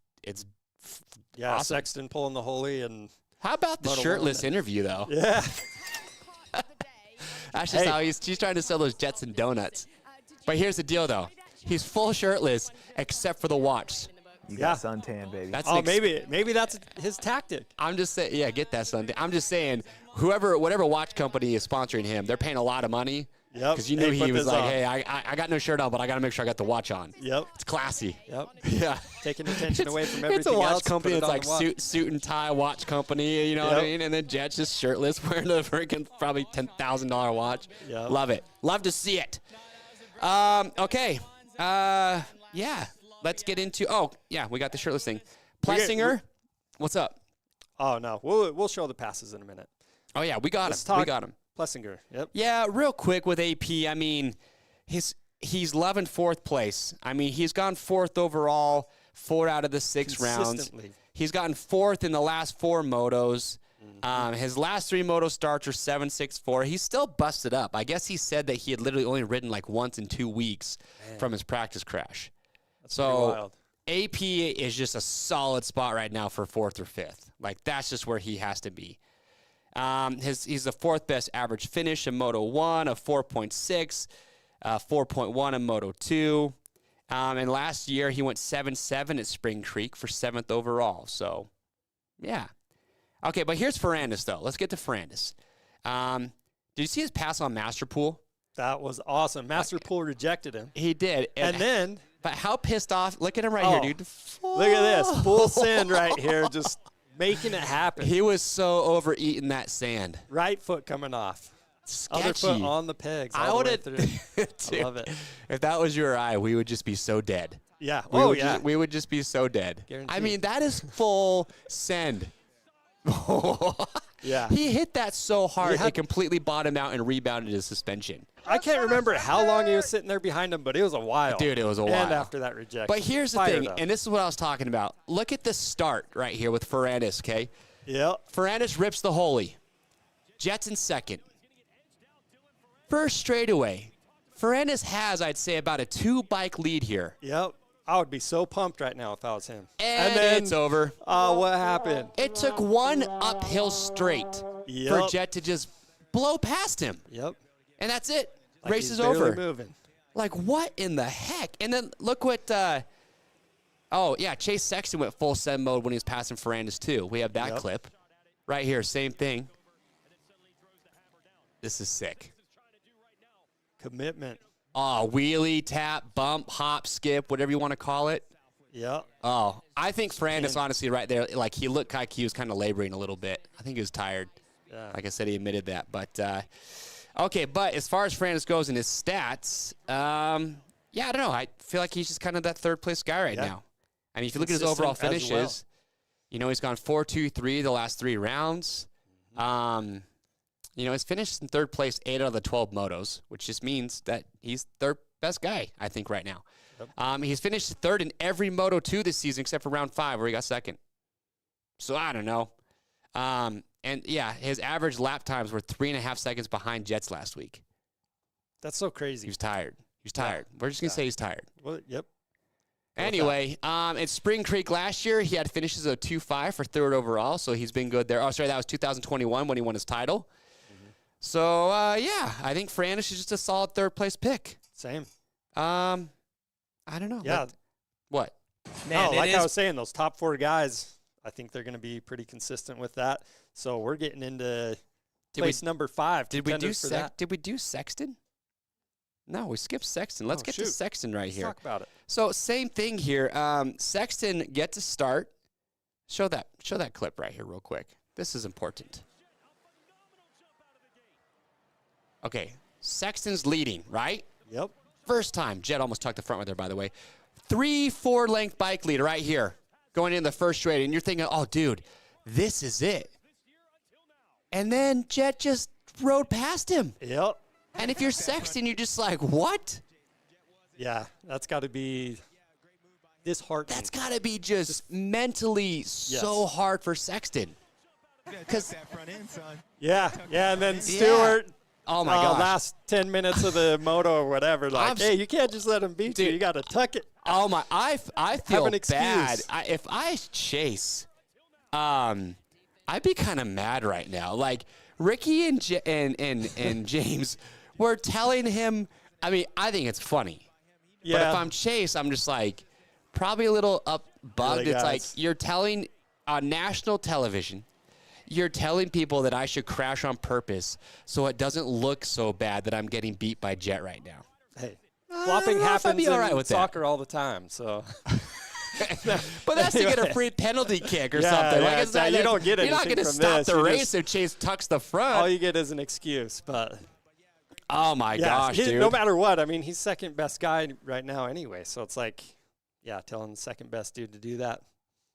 awesome. Sexton pulling the holy. And how about the shirtless interview, though? Yeah. That's just how he's trying to sell those Jets and donuts. But here's the deal, though. He's full shirtless except for the watch. You got suntan, baby. That's maybe that's his tactic. I'm just saying, get that suntan. I'm just saying, whatever watch company is sponsoring him, they're paying a lot of money. Yep. Because you knew he was like, hey, I got no shirt on, but I got to make sure I got the watch on. Yep. It's classy. Yep. Yeah. Taking attention away from everything else. It's a watch else, company. put it It's on like the watch. suit and tie watch company. You know what I mean? And then Jet's just shirtless, wearing a freaking probably $10,000 watch. Yep. Love it. Love to see it. Okay. Yeah. Let's get into. We got the shirtless thing. Plessinger, what's up? Oh no, we'll show the passes in a minute. Oh yeah, we got him. We got him. Plessinger. Yep. Yeah, real quick with AP. I mean, he's loving fourth place. I mean, he's gone fourth overall 4 out of the 6 rounds. He's gotten fourth in the last 4 motos. Mm-hmm. His last 3 moto starts are 7.64. He's still busted up. I guess he said that he had literally only ridden once in 2 weeks from his practice crash. That's pretty wild. AP is just a solid spot right now for 4th or 5th. That's just where he has to be. He's the 4th best average finish in Moto 1 of 4.6, 4.1 in Moto 2. And last year he went 7.7 at Spring Creek for 7th overall. So, yeah. Okay, but here's Ferrandis, though. Let's get to Ferrandis. Did you see his pass on Masterpool? That was awesome. Masterpool rejected him. He did. And then... But how pissed off. Look at him right here, dude. Look at this. Full send right here. Just making it happen. He was so overeating that sand. Right foot coming off. Sketchy. Other foot on the pegs. I would have. I love it. If that was you or I, we would just be so dead. Yeah. We would just be so dead. Guaranteed. I mean, that is full send. Yeah. He hit that so hard had- it completely bottomed out and rebounded his suspension. I can't remember how long he was sitting there behind him, but it was a while. Dude, it was a while. And after that rejection. But here's the fired thing, up. and this is what I was talking about. Look at the start right here with Ferrandis, okay? Yep. Ferrandis rips the Holy. Jets in second. First straightaway. Ferrandis has, I'd say, about a 2-bike lead here. Yep. I would be so pumped right now if I was him. And then, it's over. Oh, what happened? It took one uphill straight for Yep. Jet to just blow past him. Yep. And that's it. Like Race he's is barely over. moving. Like, what in the heck? And then look what, Chase Sexton went full send mode when he was passing Ferrandis, too. We have that Yep. clip right here. Same thing. This is sick. Commitment. Oh, wheelie, tap, bump, hop, skip, whatever you want to call it. Yep. Oh, I think Ferrandis, honestly, right there, like, he looked like he was kind of laboring a little bit. I think he was tired. Yeah. Like I said, he admitted that. But, okay, but as far as Ferrandis goes in his stats, I don't know. I feel like he's just kind of that third-place guy right now. I mean, if you look at his overall Consistent as finishes, he's gone 4-2-3 the last 3 rounds. He's finished in third place 8 out of the 12 motos, which just means that he's third best guy, I think, right now. Yep. He's finished third in every Moto 2 this season except for round 5 where he got second. So I don't know. His average lap times were 3.5 seconds behind Jets last week. That's so crazy. He was tired. We're just going to say he's tired. Well, yep. Anyway, at Spring Creek last year, he had finishes of 2.5 for third overall, so he's been good there. Oh, sorry, that was 2021 when he won his title. So, I think Ferrandis is just a solid third-place pick. Same. I don't know. Yeah. What? Man, like I was saying, those top 4 guys, I think they're going to be pretty consistent with that. So we're getting into place number 5. Did we do that? Did we do Sexton? No, we skipped Sexton. Let's get to Sexton right here. Let's talk about it. So same thing here. Sexton gets to start. Show that clip right here real quick. This is important. Okay, Sexton's leading, right? Yep. First time. Jet almost tucked the front right there, by the way. 3-4 length bike lead right here going in the first straight. And you're thinking, oh, dude, this is it. And then Jet just rode past him. Yep. And if you're Sexton, you're just like, what? Yeah, that's got to be disheartening. That's got to be just mentally so hard for Sexton. Because and then Stewart. Oh, my gosh. Last 10 minutes of the moto or whatever. Like, hey, you can't just let him beat you. You got to tuck it. Oh, my. I feel an excuse. bad. If I chase, I'd be kind of mad right now. Like, Ricky and James were telling him, I mean, I think it's funny. Yeah. But if I'm Chase, I'm just like, probably a little bugged. Really, it's guys. like you're telling on national television, you're telling people that I should crash on purpose so it doesn't look so bad that I'm getting beat by Jet right now. Hey, flopping happens be all right in with that. soccer all the time. So, But that's to get a free penalty kick or something. Yeah, Like it's not, you don't get You're not anything going to from stop this. the You race just- if Chase tucks the front. all you get is an excuse. But Oh my gosh, dude! no matter what, I mean, he's second best guy right now anyway. So it's like, telling the second best dude to do that.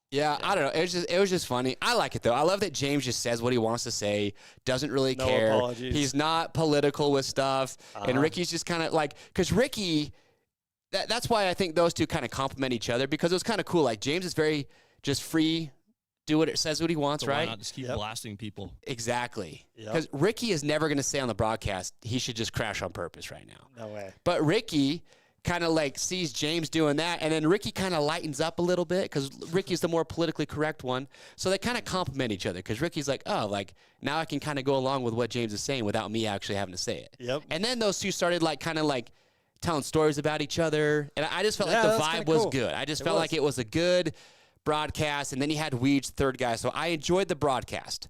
Yeah, I don't know. It was just funny. I like it though. I love that James just says what he wants to say, doesn't really No care. apologies. He's not political with stuff, and Ricky's just kind of like, because Ricky, that's why I think those two kind of complement each other, because it was kind of cool. Like James is very just free, says what he wants, So right? why not just keep blasting people? Exactly. Yep. Because Ricky is never going to say on the broadcast he should just crash on purpose right now. No way. But Ricky kind of like sees James doing that, and then Ricky kind of lightens up a little bit because Ricky's the more politically correct one. So they kind of complement each other because Ricky's like, oh, like now I can kind of go along with what James is saying without me actually having to say it. Yep. And then those two started like kind of like telling stories about each other, and I just felt like Yeah, the that's vibe kinda was cool. good. I just It felt was. like it was a good broadcast, and then he had Weege, third guy, so I enjoyed the broadcast.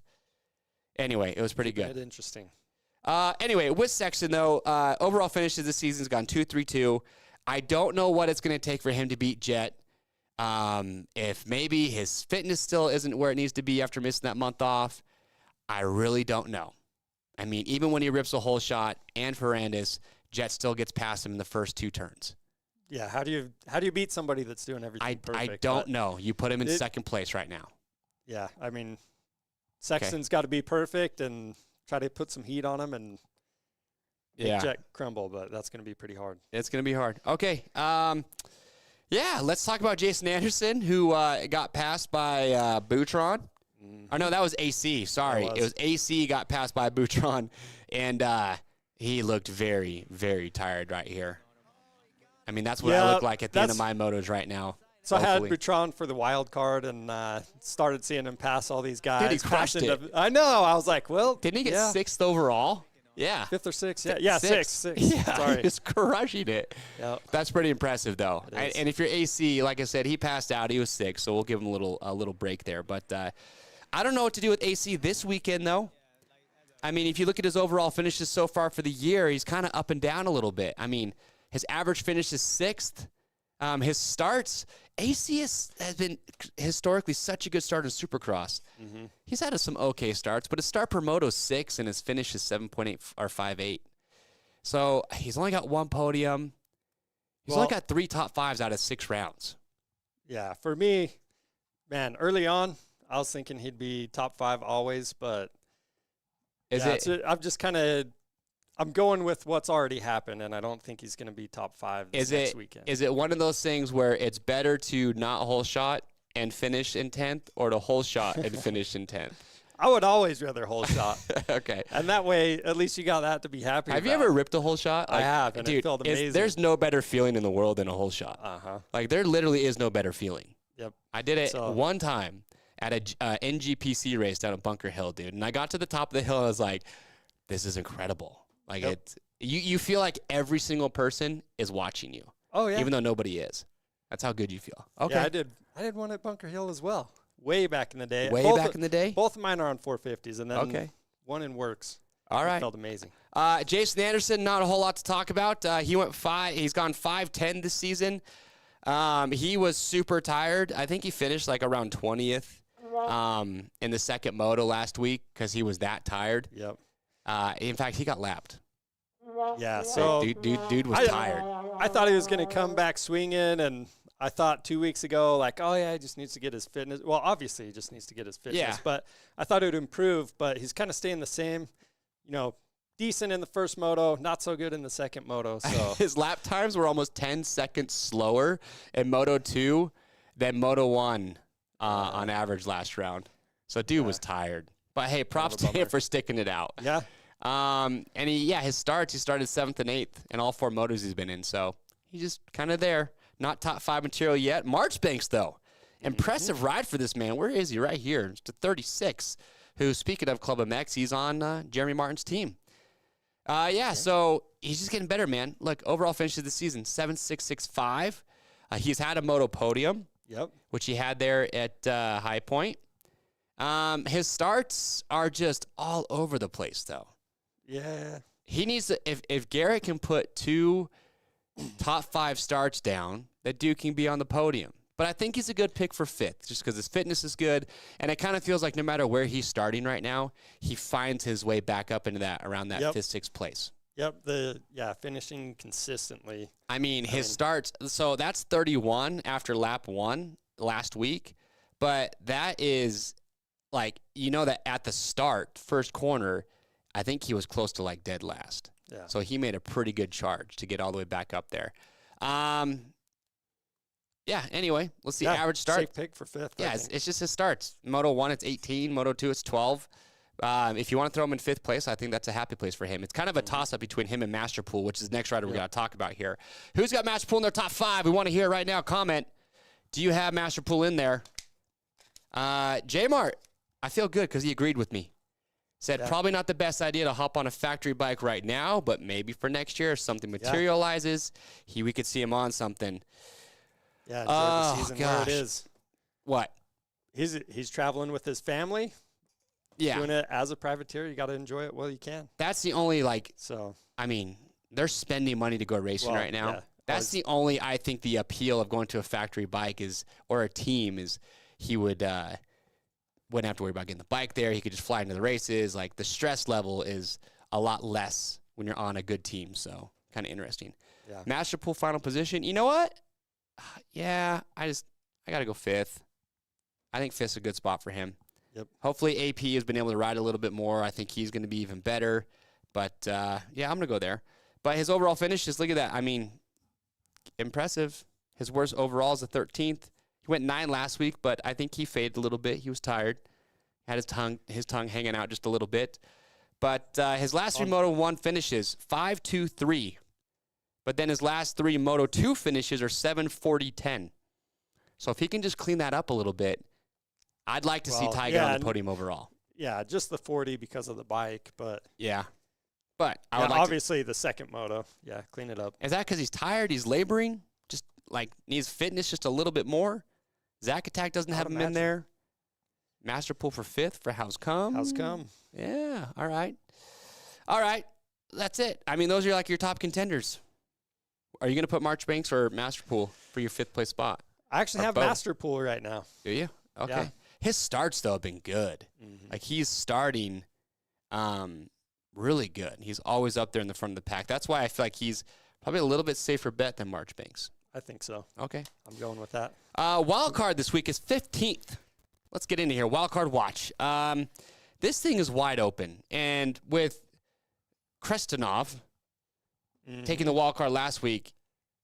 Anyway, it was pretty good. Interesting. Anyway, with Sexton, though, overall finishes this season's gone 2-3-2. I don't know what it's going to take for him to beat Jet. If maybe his fitness still isn't where it needs to be after missing that month off, I really don't know. I mean, even when he rips a whole shot and Ferrandis, Jet still gets past him in the first 2 turns. Yeah. How do you beat somebody that's doing everything perfect? I don't know. You put him in second place right now. Yeah. I mean, Sexton's got to be perfect and try to put some heat on him and make Jet crumble, but that's going to be pretty hard. It's going to be hard. Okay. Yeah, let's talk about Jason Anderson, who got passed by Boutron. Oh, no, that was AC. Sorry. It was AC got passed by Boutron, and he looked very, very tired right here. I mean, that's what I look like at the end of my motos right now. So I had Boutron for the wild card and started seeing him pass all these guys. Dude, he crushed it. I know. I was like, well. Didn't he get 6th overall? Yeah. 5th or 6th? Yeah, 6th. Yeah, Sorry. he was crushing it. Yep. That's pretty impressive, though. And if you're AC, like I said, he passed out. He was sick, so we'll give him a little break there. But I don't know what to do with AC this weekend, though. I mean, if you look at his overall finishes so far for the year, he's kind of up and down a little bit. I mean, his average finish is 6th. His starts, AC has been historically such a good start in Supercross. Mm-hmm. He's had some okay starts, but his start per moto is 6, and his finish is 7.8 or 5.8. So he's only got 1 podium. He's only got 3 top 5s out of 6 rounds. Yeah, for me, man, early on, I was thinking he'd be top 5 always, but I'm just kind of I'm going with what's already happened, and I don't think he's going to be top 5 next weekend. Is it one of those things where it's better to not hole shot and finish in 10th, or to hole shot and finish in 10th? I would always rather hole shot. Okay. And that way, at least you got that to be happy Have you ever ripped a hole shot? I have, and dude, it felt amazing. There's no better feeling in the world than a hole shot. Uh-huh. Like, there literally is no better feeling. Yep. I did it one time at a NGPC race down at Bunker Hill, dude. And I got to the top of the hill, and I was like, this is incredible. Like, you feel like every single person is watching you. Oh, yeah. Even though nobody is. That's how good you feel. Okay. Yeah, I did one at Bunker Hill as well. Way back in the day. Back in the day? Both of mine are on 450s, and then one in works. All right. It felt amazing. Jason Anderson, not a whole lot to talk about. He's gone 5-10 this season. He was super tired. I think he finished like around 20th in the second moto last week because he was that tired. Yep. In fact, he got lapped. Yeah, so dude was tired. I thought he was going to come back swinging, and I thought 2 weeks ago, like, oh, yeah, he just needs to get his fitness. Well, obviously, he just needs to get his fitness. Yeah. But I thought it would improve, but he's kind of staying the same. You know, decent in the first moto, not so good in the second moto. So his lap times were almost 10 seconds slower in Moto 2 than Moto 1 on average last round. So dude was tired. But, hey, props to him for sticking it out. Yeah. And his starts, he started 7th and 8th in all 4 motos he's been in. So he's just kind of there. Not top 5 material yet. Marchbanks, though. Impressive ride for this man. Where is he? Right here. It's the 36, who, speaking of Club MX, he's on Jeremy Martin's team. So he's just getting better, man. Look, overall finish of the season, 7.665. He's had a moto podium, which he had there at High Point. His starts are just all over the place, though. Yeah. He needs to, if Garrett can put 2 top 5 starts down, that dude can be on the podium. But I think he's a good pick for 5th, just because his fitness is good, and it kind of feels like no matter where he's starting right now, he finds his way back up into that, around that 5th, 6th place. Yep, finishing consistently. I mean, his starts, so that's 31 after lap 1 last week, but that is, like, that at the start, first corner, I think he was close to, like, dead last. Yeah. So he made a pretty good charge to get all the way back up there. Anyway, let's see. Average start. Safe pick for 5th. Yeah, it's just his starts. Moto 1, it's 18. Moto 2, it's 12. If you want to throw him in 5th place, I think that's a happy place for him. It's kind of a toss-up between him and Masterpool, which is the next rider we're going to talk about here. Who's got Masterpool in their top 5? We want to hear it right now. Comment. Do you have Masterpool in there? J-Mart, I feel good because he agreed with me. Said probably not the best idea to hop on a factory bike right now, but maybe for next year if something materializes, we could see him on something. Yeah, enjoy the season where it is. What? He's traveling with his family. Yeah. Doing it as a privateer, you got to enjoy it while you can. That's the only, I mean, they're spending money to go racing right now. Yeah, that's the only, I think, the appeal of going to a factory bike or a team is he wouldn't have to worry about getting the bike there. He could just fly into the races. Like, the stress level is a lot less when you're on a good team. So, kind of interesting. Yeah. Masterpool final position. You know what? Yeah, I got to go 5th. I think 5th's a good spot for him. Yep. Hopefully AP has been able to ride a little bit more. I think he's going to be even better. But, yeah, I'm going to go there. But his overall finishes, look at that. I mean, impressive. His worst overall is the 13th. He went 9 last week, but I think he faded a little bit. He was tired. Had his tongue hanging out just a little bit. But his last 3 Moto 1 finishes, 5-2-3. But then his last 3 Moto 2 finishes are 7-40-10. So if he can just clean that up a little bit, I'd like to see Tiger on the podium overall. Yeah, just the 40 because of the bike, but yeah. But I would like obviously the second moto. Yeah, clean it up. Is that because he's tired? He's laboring? Just like needs fitness just a little bit more? Zach Attack doesn't have him in there. Master Pool for 5th for How's Come. How's Come? Yeah. All right. All right. That's it. I mean, those are like your top contenders. Are you going to put Marchbanks or Master Pool for your 5th place spot? I actually have Master Pool right now. Do you? Okay. Yeah. His starts, though, have been good. Mm-hmm. Like, he's starting really good. He's always up there in the front of the pack. That's why I feel like he's probably a little bit safer bet than Marchbanks. I think so. Okay. I'm going with that. Wildcard this week is 15th. Let's get into here. Wildcard Watch. This thing is wide open. And with Krestanov taking the wildcard last week,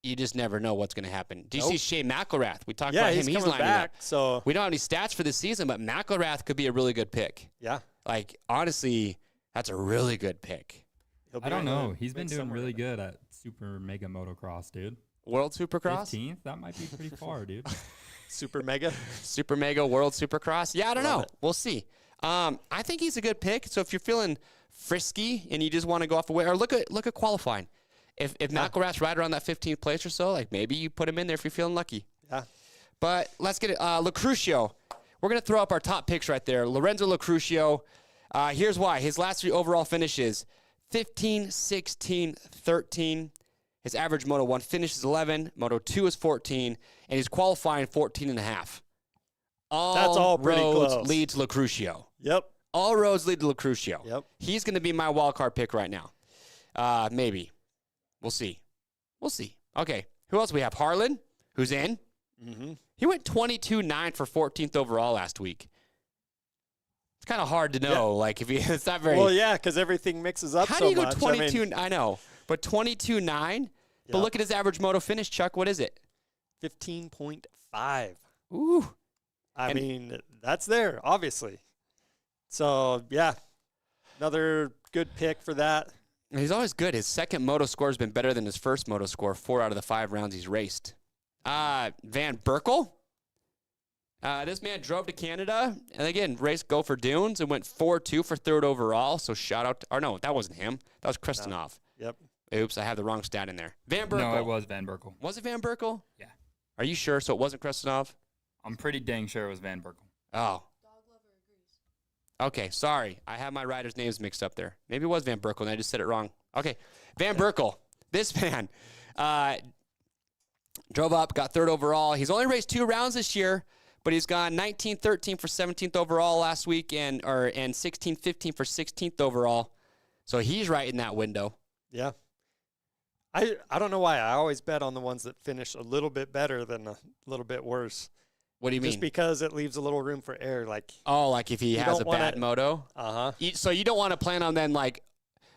you just never know what's going to happen. Do you see Shane McElrath? We talked about him. He's coming lining back, up. So we don't have any stats for this season, but McElrath could be a really good pick. Yeah. Like, honestly, that's a really good pick. I don't know. He's been doing really good at Super Mega Motocross, dude. World Supercross? 15th? That might be pretty far, dude. Super Mega? Super Mega World Supercross? Yeah, I don't know. We'll see. I think he's a good pick. So if you're feeling frisky and you just want to go off away, or look at qualifying. If McElrath's right around that 15th place or so, like maybe you put him in there if you're feeling lucky. Yeah. But let's get it. Lacrucio. We're going to throw up our top picks right there. Lorenzo Lacrucio. Here's why. His last 3 overall finishes, 15, 16, 13. His average Moto 1 finish is 11. Moto 2 is 14. And he's qualifying 14.5. That's all pretty roads close. lead to Lacrucio. Yep. All roads lead to Lacrucio. Yep. He's going to be my wild card pick right now. Maybe. We'll see. We'll see. Okay. Who else we have? Harlan, who's in. Mm-hmm. He went 22-9 for 14th overall last week. It's kind of hard to know. Like, if it's not very. Well, yeah, because everything mixes up How so do you go much. 22? I know. But 22-9? But look at his average moto finish, Chuck. What is it? 15.5. Ooh. I mean, that's there, obviously. So, yeah, another good pick for that. He's always good. His second moto score has been better than his first moto score 4 out of the 5 rounds he's raced. Van Berkel. This man drove to Canada and, again, raced Gopher Dunes and went 4-2 for 3rd overall. So, shout out. Or, no, that wasn't him. That was Kristanov. No. Yep. Oops, I have the wrong stat in there. Van Berkel. No, it was Van Berkel. Was it Van Berkel? Yeah. Are you sure? So it wasn't Kristanov? I'm pretty dang sure it was Van Berkel. Oh. Okay, sorry. I have my riders' names mixed up there. Maybe it was Van Berkel, and I just said it wrong. Okay, Van Berkel. This man drove up, got 3rd overall. He's only raced 2 rounds this year, but he's gone 19-13 for 17th overall last week and 16-15 for 16th overall. So he's right in that window. Yeah. I don't know why. I always bet on the ones that finish a little bit better than a little bit worse. What do you mean? Just because it leaves a little room for error. Like, like if he has a bad moto? Uh-huh. So you don't want to plan on then, like,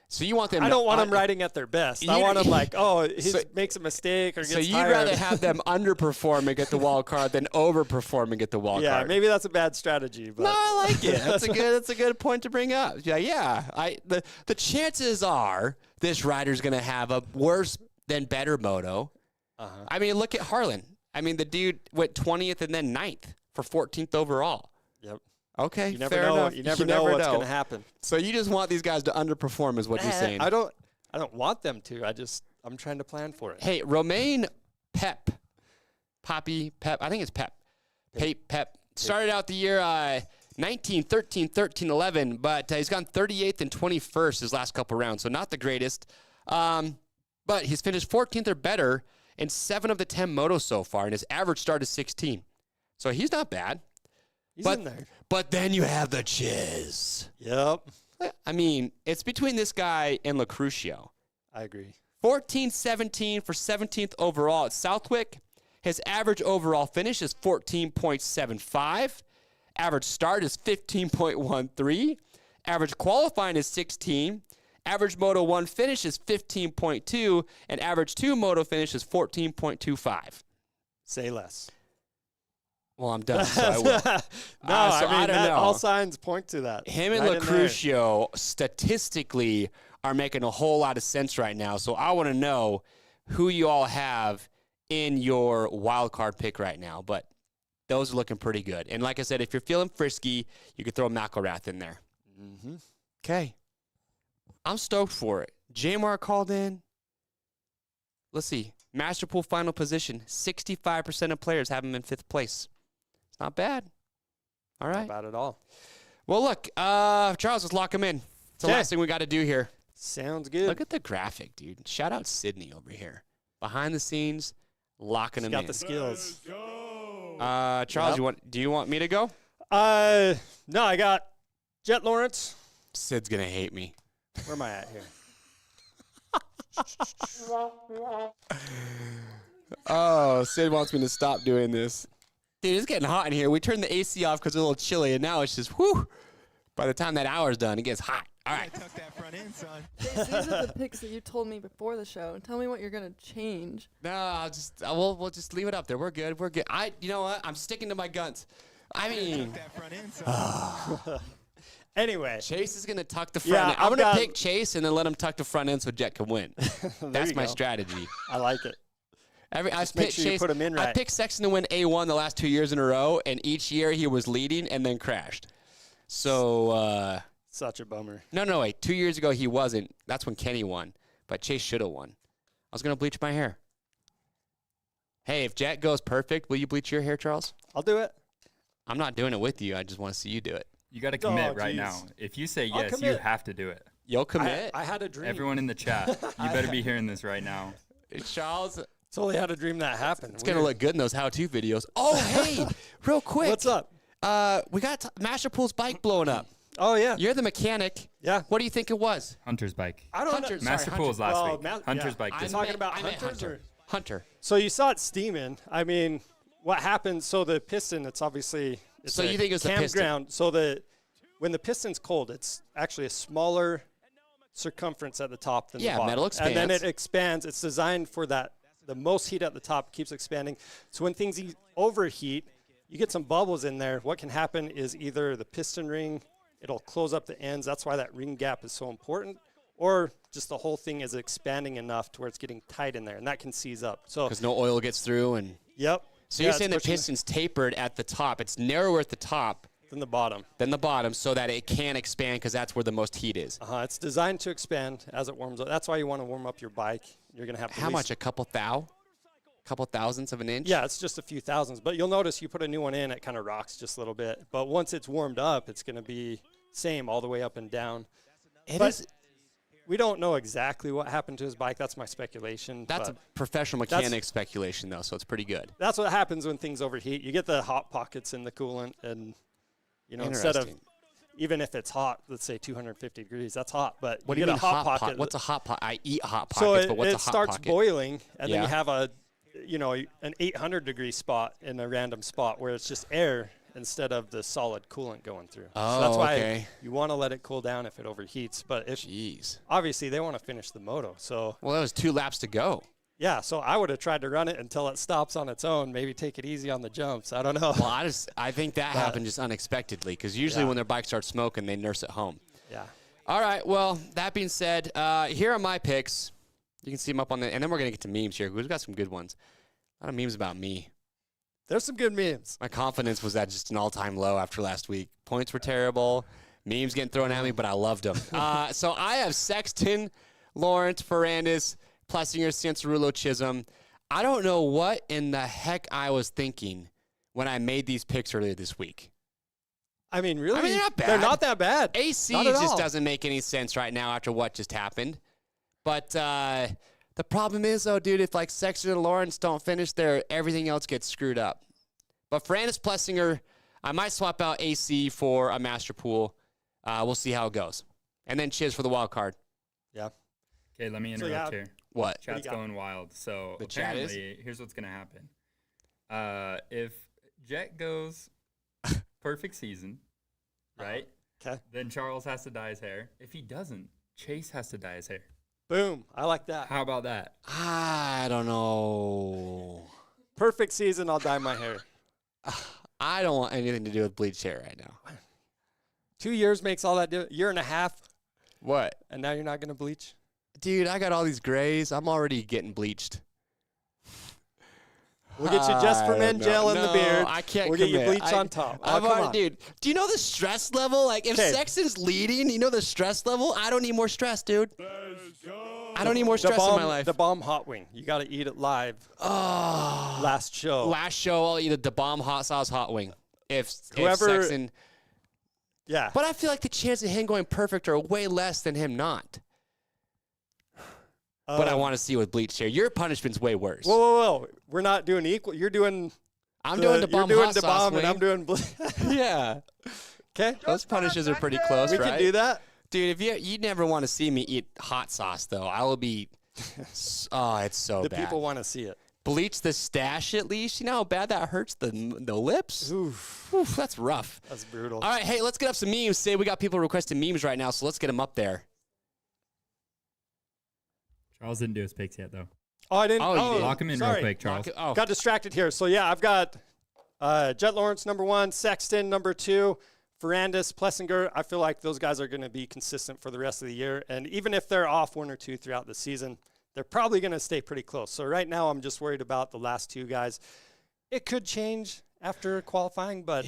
so you want them I don't want them riding at their best. I want them like, he makes a mistake or gets tired. So you'd rather have them underperform and get the wild card than overperform and get the wild card. Yeah, maybe that's a bad strategy. But. No, I like it. That's a good point to bring up. Yeah. The chances are this rider's going to have a worse than better moto. Uh-huh. I mean, look at Harlan. I mean, the dude went 20th and then 9th for 14th overall. Yep. Okay, you never fair know. enough. You never know what's going to happen. So you just want these guys to underperform, is what you're saying? I don't want them to. I'm trying to plan for it. Hey, Romain Pep, Poppy Pep. I think it's Pep. Pep started out the year 19, 13, 13, 11, but he's gone 38th and 21st his last couple rounds, so not the greatest. But he's finished 14th or better in 7 of the 10 motos so far, and his average start is 16. So he's not bad. He's in there. But then you have the Chiz. Yep. I mean, it's between this guy and Lacrucio. I agree. 14-17 for 17th overall at Southwick. His average overall finish is 14.75. Average start is 15.13. Average qualifying is 16. Average Moto 1 finish is 15.2. And average 2 Moto finish is 14.25. Say less. Well, I'm done, so I will. No, so I mean, don't know. all signs point to that. Him and Right in there. Lucrucio statistically are making a whole lot of sense right now. So I want to know who you all have in your wild card pick right now. But those are looking pretty good. And like I said, if you're feeling frisky, you could throw McElrath in there. Okay. I'm stoked for it. Jamar called in. Let's see. Master Pool final position. 65% of players have him in 5th place. It's not bad. All right. Not bad at all. Well, look, Charles, let's lock him in. It's the Okay. last thing we got to do here. Sounds good. Look at the graphic, dude. Shout out Sydney over here. Behind the scenes, locking him Got in. the skills. Charles, Yep. do you want me to go? No, I got Jet Lawrence. Sid's going to hate me. Where am I at here? Oh, Sid wants me to stop doing this. Dude, it's getting hot in here. We turned the AC off because it's a little chilly, and now it's just, whew. By the time that hour's done, it gets hot. All right. Tuck that front end, son. These are the picks that you told me before the show. Tell me what you're gonna change. No, we'll just leave it up there. We're good. We're good. You know what? I'm sticking to my guns. I mean, Tuck that front end, son. Anyway, Chase is going to tuck the Yeah, front end. I'm I've going to got- pick Chase and then let him tuck the front end so Jet can win. That's you my go. strategy. I like it. I Just picked make sure you Chase. put him in I right. picked Sexton to win A1 the last 2 years in a row, and each year he was leading and then crashed. So, Such a bummer. no, wait. 2 years ago he wasn't. That's when Kenny won, but Chase should have won. I was going to bleach my hair. Hey, if Jet goes perfect, will you bleach your hair, Charles? I'll do it. I'm not doing it with you. I just want to see you do it. You got to commit Oh, right geez. now. If you say I'll yes, you commit. have to do it. You'll commit? I had a dream. Everyone in the chat, you better be hearing this right now. Charles, Totally had a dream that happened. it's going to look good in those how-to videos. Oh, hey, real quick. What's up? We got Master Pool's bike blowing up. Oh, yeah. You're the mechanic. Yeah. What do you think it was? Hunter's bike. I don't Hunter's- know. Master Hunter- Pool's last well, week. Ma- Hunter's yeah. bike I'm this talking week. about I meant Hunters Hunter. or- Hunter. So you saw it steaming. I mean, what happened? So the piston, it's obviously it's So a you think it was the piston? campground. So when the piston's cold, it's actually a smaller circumference at the top than Yeah, the bottom. metal And then expands. it expands. It's designed for that. The most heat at the top keeps expanding. So when things overheat, you get some bubbles in there. What can happen is either the piston ring, it'll close up the ends. That's why that ring gap is so important. Or just the whole thing is expanding enough to where it's getting tight in there, and that can seize up. So, Because no oil gets through. And yep. So Yeah, you're it's saying the pushing piston's tapered at the top. It's narrower at the top from the bottom. than the bottom so that it can expand because that's where the most heat is. It's designed to expand as it warms up. That's why you want to warm up your bike. You're going to have to How much? A couple thousandths of an inch? Yeah, it's just a few thousands. But you'll notice you put a new one in, it kind of rocks just a little bit. But once it's warmed up, it's going to be same all the way up and down. It But is. we don't know exactly what happened to his bike. That's my speculation. That's a but professional mechanic speculation, though, so it's pretty good. that's what happens when things overheat. You get the hot pockets in the coolant, and instead of Interesting. even if it's hot, let's say 250 degrees, that's hot. But What do you get mean a hot hot pocket. What's a hot pot? I eat hot So pockets, it, but what's a it hot starts pocket? boiling, and then Yeah. you have an 800 degree spot in a random spot where it's just air instead of the solid coolant going through. So that's Oh, why okay. you want to let it cool down if it overheats. But if Jeez. obviously they want to finish the moto, so Well, that was 2 laps to go. yeah. So I would have tried to run it until it stops on its own. Maybe take it easy on the jumps. I don't know. Well, I think that But- happened just unexpectedly because usually Yeah. when their bike starts smoking, they nurse it home. Yeah. All right. Well, that being said, here are my picks. You can see them up on the, and then we're gonna get to memes here. We've got some good ones. A lot of memes about me. There's some good memes. My confidence was at just an all-time low after last week. Points were terrible. Memes getting thrown at me, but I loved them. So I have Sexton, Lawrence, Ferrandis, Plessinger, Cianciarulo, Chisholm. I don't know what in the heck I was thinking when I made these picks earlier this week. I mean, really, they're not They're bad. not that bad. AC Not at just all. doesn't make any sense right now after what just happened. But the problem is, though, dude, if like Sexton and Lawrence don't finish there, everything else gets screwed up. But Ferrandis, Plessinger, I might swap out AC for a Master Pool. We'll see how it goes. And then Chiz for the wild card. Yeah. Okay, let me So, interrupt yeah. here. What? Chat's got? going wild. So The chat is? apparently, here's what's going to happen. If Jet goes perfect season, right? Okay. Then Charles has to dye his hair. If he doesn't, Chase has to dye his hair. Boom. I like that. How about that? I don't know. Perfect season. I'll dye my hair. I don't want anything to do with bleached hair right now. 2 years makes all that difference. Year and a half, What? and now you're not going to bleach? Dude, I got all these grays. I'm already getting bleached. We'll get you just for men gel in the beard. I can't We'll get you commit. bleach on top. Oh, I've come already, on. dude, do you know the stress level? Like, if 'Kay. Sexton's leading, you know the stress level? I don't need more stress, dude. I don't need more stress in my life. The bomb hot wing. You got to eat it live. Oh. Last show. Last show, I'll eat a Da Bomb hot sauce hot wing. If Whoever- Sexton. Yeah. But I feel like the chances of him going perfect are way less than him not. But I want to see with bleached hair. Your punishment's way worse. Whoa. We're not doing equal. You're doing. I'm doing Da Bomb hot Da sauce Bomb, and I'm wing. doing. Yeah. Okay. Those punishes are pretty close, We right? can do that. Dude, if you never want to see me eat hot sauce, though, I will be. Oh, it's so The bad. people want to see it. Bleach the stash at least. You know how bad that hurts the lips? Oof. Oof, that's rough. That's brutal. All right, hey, let's get up some memes. Say we got people requesting memes right now, so let's get them up there. Charles didn't do his picks yet, though. Oh, I didn't. Oh, you did. Lock him in sorry. real quick, Charles. Oh, Got distracted here. So, yeah, I've got Jet Lawrence, number 1, Sexton, number 2, Ferrandis, Plessinger. I feel like those guys are going to be consistent for the rest of the year. And even if they're off 1 or 2 throughout the season, they're probably going to stay pretty close. So right now I'm just worried about the last 2 guys. It could change after qualifying, but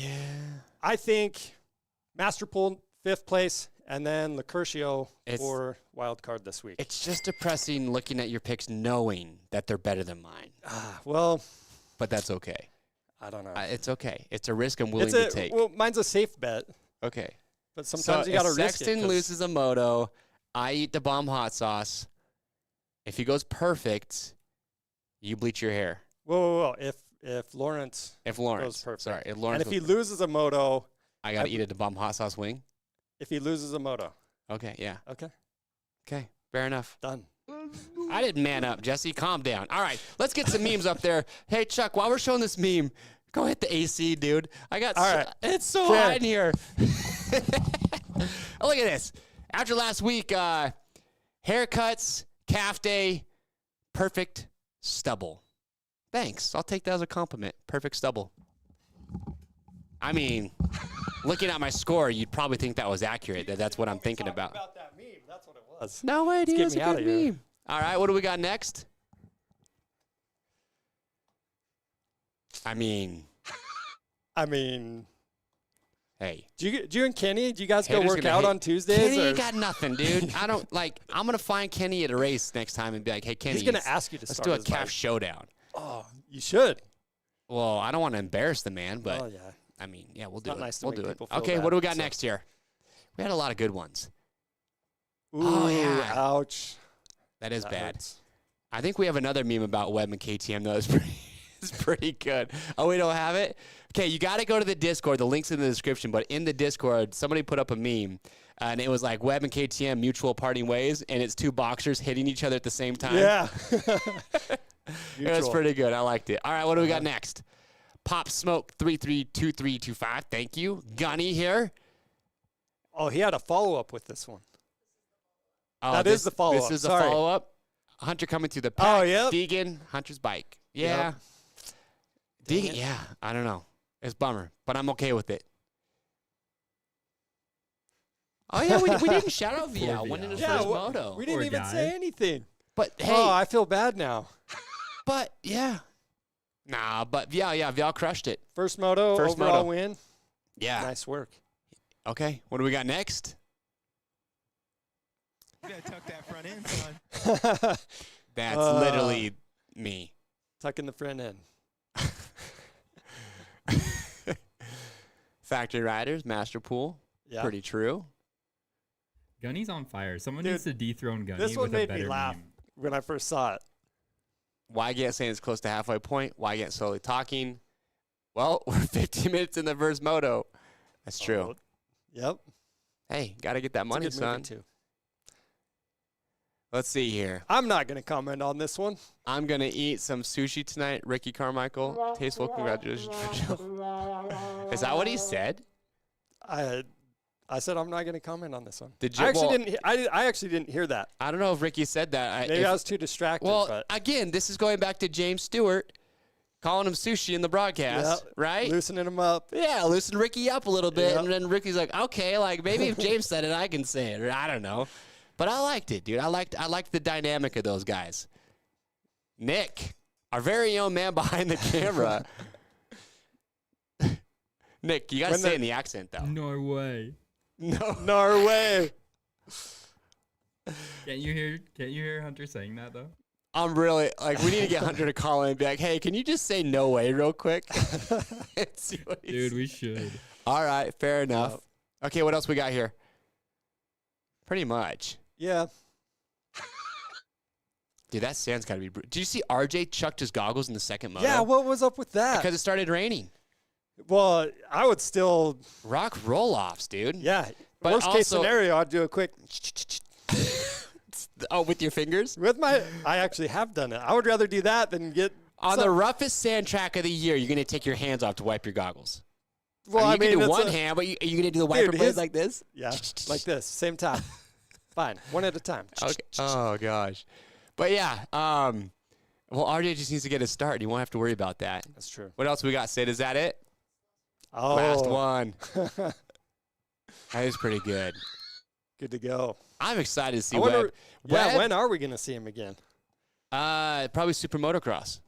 I think Masterpool, 5th place, and then Lecurcio for wild card this week. it's just depressing looking at your picks knowing that they're better than mine. Well, But that's okay. I don't know. It's okay. It's a risk I'm willing to take. Well, mine's a safe bet, Okay. but sometimes you got to if risk it. Sexton 'cause- loses a moto, I eat the bomb hot sauce. If he goes perfect, you bleach your hair. Whoa. If Lawrence If Lawrence, goes perfect. sorry, if And Lawrence, if he loses a moto, I gotta eat a bomb hot sauce wing. if he loses a moto, Okay, yeah, okay, okay, fair enough. done. I didn't man up, Jesse. Calm down. All right, let's get some memes up there. Hey, Chuck, while we're showing this meme, go hit the AC, dude. I got. All right. It's so Okay. hot in here. Oh, look at this. After last week, haircuts, calf day, perfect stubble. Thanks. I'll take that as a compliment. Perfect stubble. I mean, looking at my score, you'd probably think that was accurate. That's what I'm thinking about. that meme. That's what it was. No way, dude. get That's me a outta good here. meme. All right, what do we got next? I mean, hey. do you and Kenny, do you guys go Haters work gonna out hate- on Tuesdays? Kenny or ain't got nothing, dude. I don't like. I'm gonna find Kenny at a race next time and be like, "Hey, Kenny, he's gonna ask you to let's start do a his calf bike. showdown." Oh, you should. Well, I don't want to embarrass the man, but Oh yeah. I mean, yeah, we'll do not it. nice to We'll make do it. people feel Okay, bad, what do we got so- next here? We had a lot of good ones. Ooh, Oh, yeah. ouch. That is That bad. hurts. I think we have another meme about Webb and KTM though. It's pretty good. Oh, we don't have it? Okay, you got to go to the Discord. The link's in the description. But in the Discord, somebody put up a meme, and it was like Webb and KTM mutual parting ways, and it's 2 boxers hitting each other at the same time. Yeah. It was pretty good. I liked it. All right, what do we got next? Pop Smoke 332325. Thank you. Gunny here. Oh, he had a follow-up with this one. Oh, That is the follow-up. This is the Sorry. follow-up. Hunter coming through the pack. Oh, yep. Deegan, Hunter's bike. Yeah. Deegan, yeah. I don't know. It's a bummer, but I'm okay with it. Oh, yeah, we didn't shout out VL. Winning his Yeah, first wha- moto. We didn't Poor even guy. say anything. But, hey, Oh, I feel bad now. but, yeah. Nah, but, yeah, VL crushed it. First moto, First overall moto. win. Yeah. Nice work. Okay, what do we got next? You gotta tuck that front end, son. That's Uh, literally me. Tucking the front end. Factory Riders, Master Pool. Yeah. Pretty true. Gunny's on fire. Someone Dude, needs to dethrone Gunny this one with a made me better laugh. meme. When I first saw it. Wygant saying it's close to halfway point. Wygant slowly talking. Well, we're 15 minutes in the first moto. That's true. Oh, yep. Hey, got to get that It's a money, good movie, son. too. Let's see here. I'm not going to comment on this one. I'm going to eat some sushi tonight. Ricky Carmichael, tasteful congratulations. Is that what he said? I said I'm not going to comment on this one. Did you? I actually didn't hear that. I don't know if Ricky said that. Maybe I was too distracted. Well, but again, this is going back to James Stewart calling him sushi in the broadcast, right? Loosening him up. Yeah, loosen Ricky up a little bit. Yep. And then Ricky's like, okay, like maybe if James said it, I can say it. Or I don't know. But I liked it, dude. I liked the dynamic of those guys. Nick, our very own man behind the camera. Nick, you got to say it in the accent, though. Norway. No. Norway. Can't you hear Hunter saying that, though? I'm really, like, we need to get Hunter to call in and be like, hey, can you just say no way real quick? See what he Dude, says. we should. All right, fair enough. Okay, what else we got here? Pretty much. Yeah. Dude, that sand's got to be brutal. Did you see RJ chucked his goggles in the second moto? Yeah, what was up with that? Because it started raining. Well, I would still. Rock roll-offs, dude. Yeah. But Worst case also- scenario, I'd do a quick. Oh, with your fingers? I actually have done it. I would rather do that than get. On the roughest sand track of the year, you're going to take your hands off to wipe your goggles. Well, I mean, you can do it's one hand, but are you going to do the wiper blades like this? Yeah, like this, same time. Fine, one at a time. Okay. Oh, gosh. But, yeah, well, RJ just needs to get a start. And you won't have to worry about that. That's true. What else we got, Sid? Is that it? Oh. Last one. That is pretty good. Good to go. I'm excited to see I wonder, Webb. yeah, Webb, when are we going to see him again? probably Super Motocross.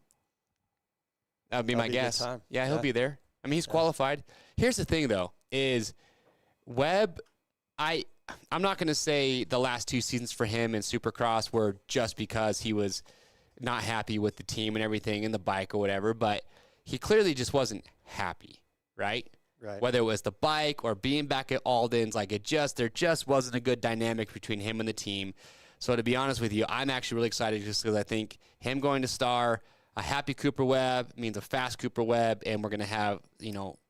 That would be my That'd be a good guess. time. Yeah, he'll Yeah. be there. I mean, he's qualified. Here's the thing, though, is Webb, I'm not going to say the last two seasons for him in Supercross were just because he was not happy with the team and everything and the bike or whatever, but he clearly just wasn't happy, right? Right. Whether it was the bike or being back at Alden's, like there just wasn't a good dynamic between him and the team. So to be honest with you, I'm actually really excited just because I think him going to Star, a happy Cooper Webb means a fast Cooper Webb, and we're going to have,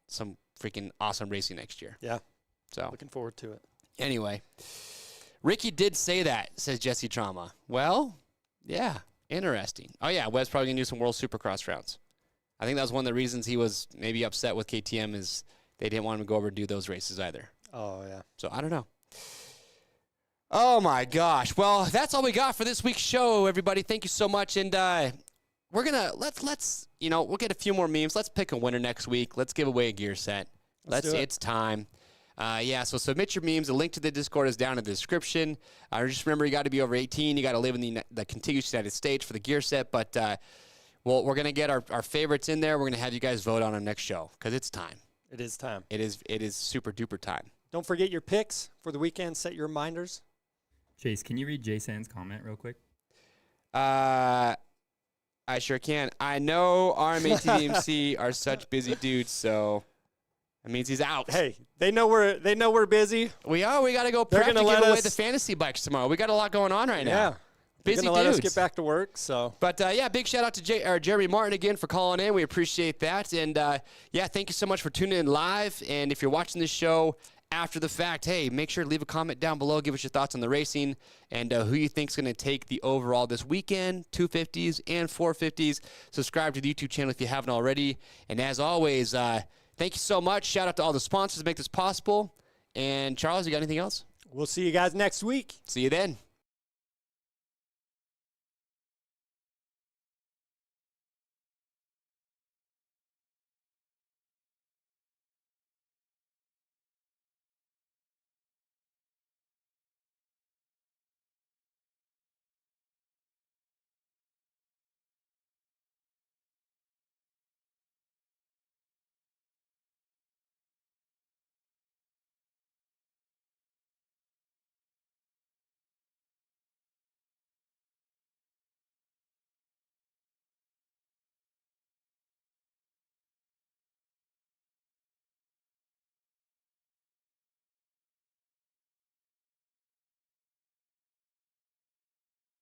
some freaking awesome racing next year. Yeah. So Looking forward to it. anyway, Ricky did say that, says Jesse Trauma. Well, yeah, interesting. Oh, yeah, Webb's probably going to do some World Supercross rounds. I think that was one of the reasons he was maybe upset with KTM is they didn't want him to go over and do those races either. Oh, yeah. So I don't know. Oh, my gosh. Well, that's all we got for this week's show, everybody. Thank you so much. And we're going to, let's we'll get a few more memes. Let's pick a winner next week. Let's give away a gear set. Let's do it. It's time. So submit your memes. The link to the Discord is down in the description. Just remember, you got to be over 18. You got to live in the contiguous United States for the gear set. But we're going to get our favorites in there. We're going to have you guys vote on our next show because it's time. It is time. It is super duper time. Don't forget your picks for the weekend. Set your reminders. Chase, can you read Jay Sand's comment real quick? I sure can. I know RMATDMC are such busy dudes, so that means he's out. Hey, they know we're busy. We are. We got to go They're prep to gonna give let away us- the fantasy bikes tomorrow. We got a lot going on right Yeah. now. Busy They're gonna let us dudes. get back to work. So. But, big shout out to Jeremy Martin again for calling in. We appreciate that. And, thank you so much for tuning in live. And if you're watching this show after the fact, hey, make sure to leave a comment down below. Give us your thoughts on the racing and who you think is going to take the overall this weekend, 250s and 450s. Subscribe to the YouTube channel if you haven't already. And as always, thank you so much. Shout out to all the sponsors that make this possible. And, Charles, you got anything else? We'll see you guys next week. See you then.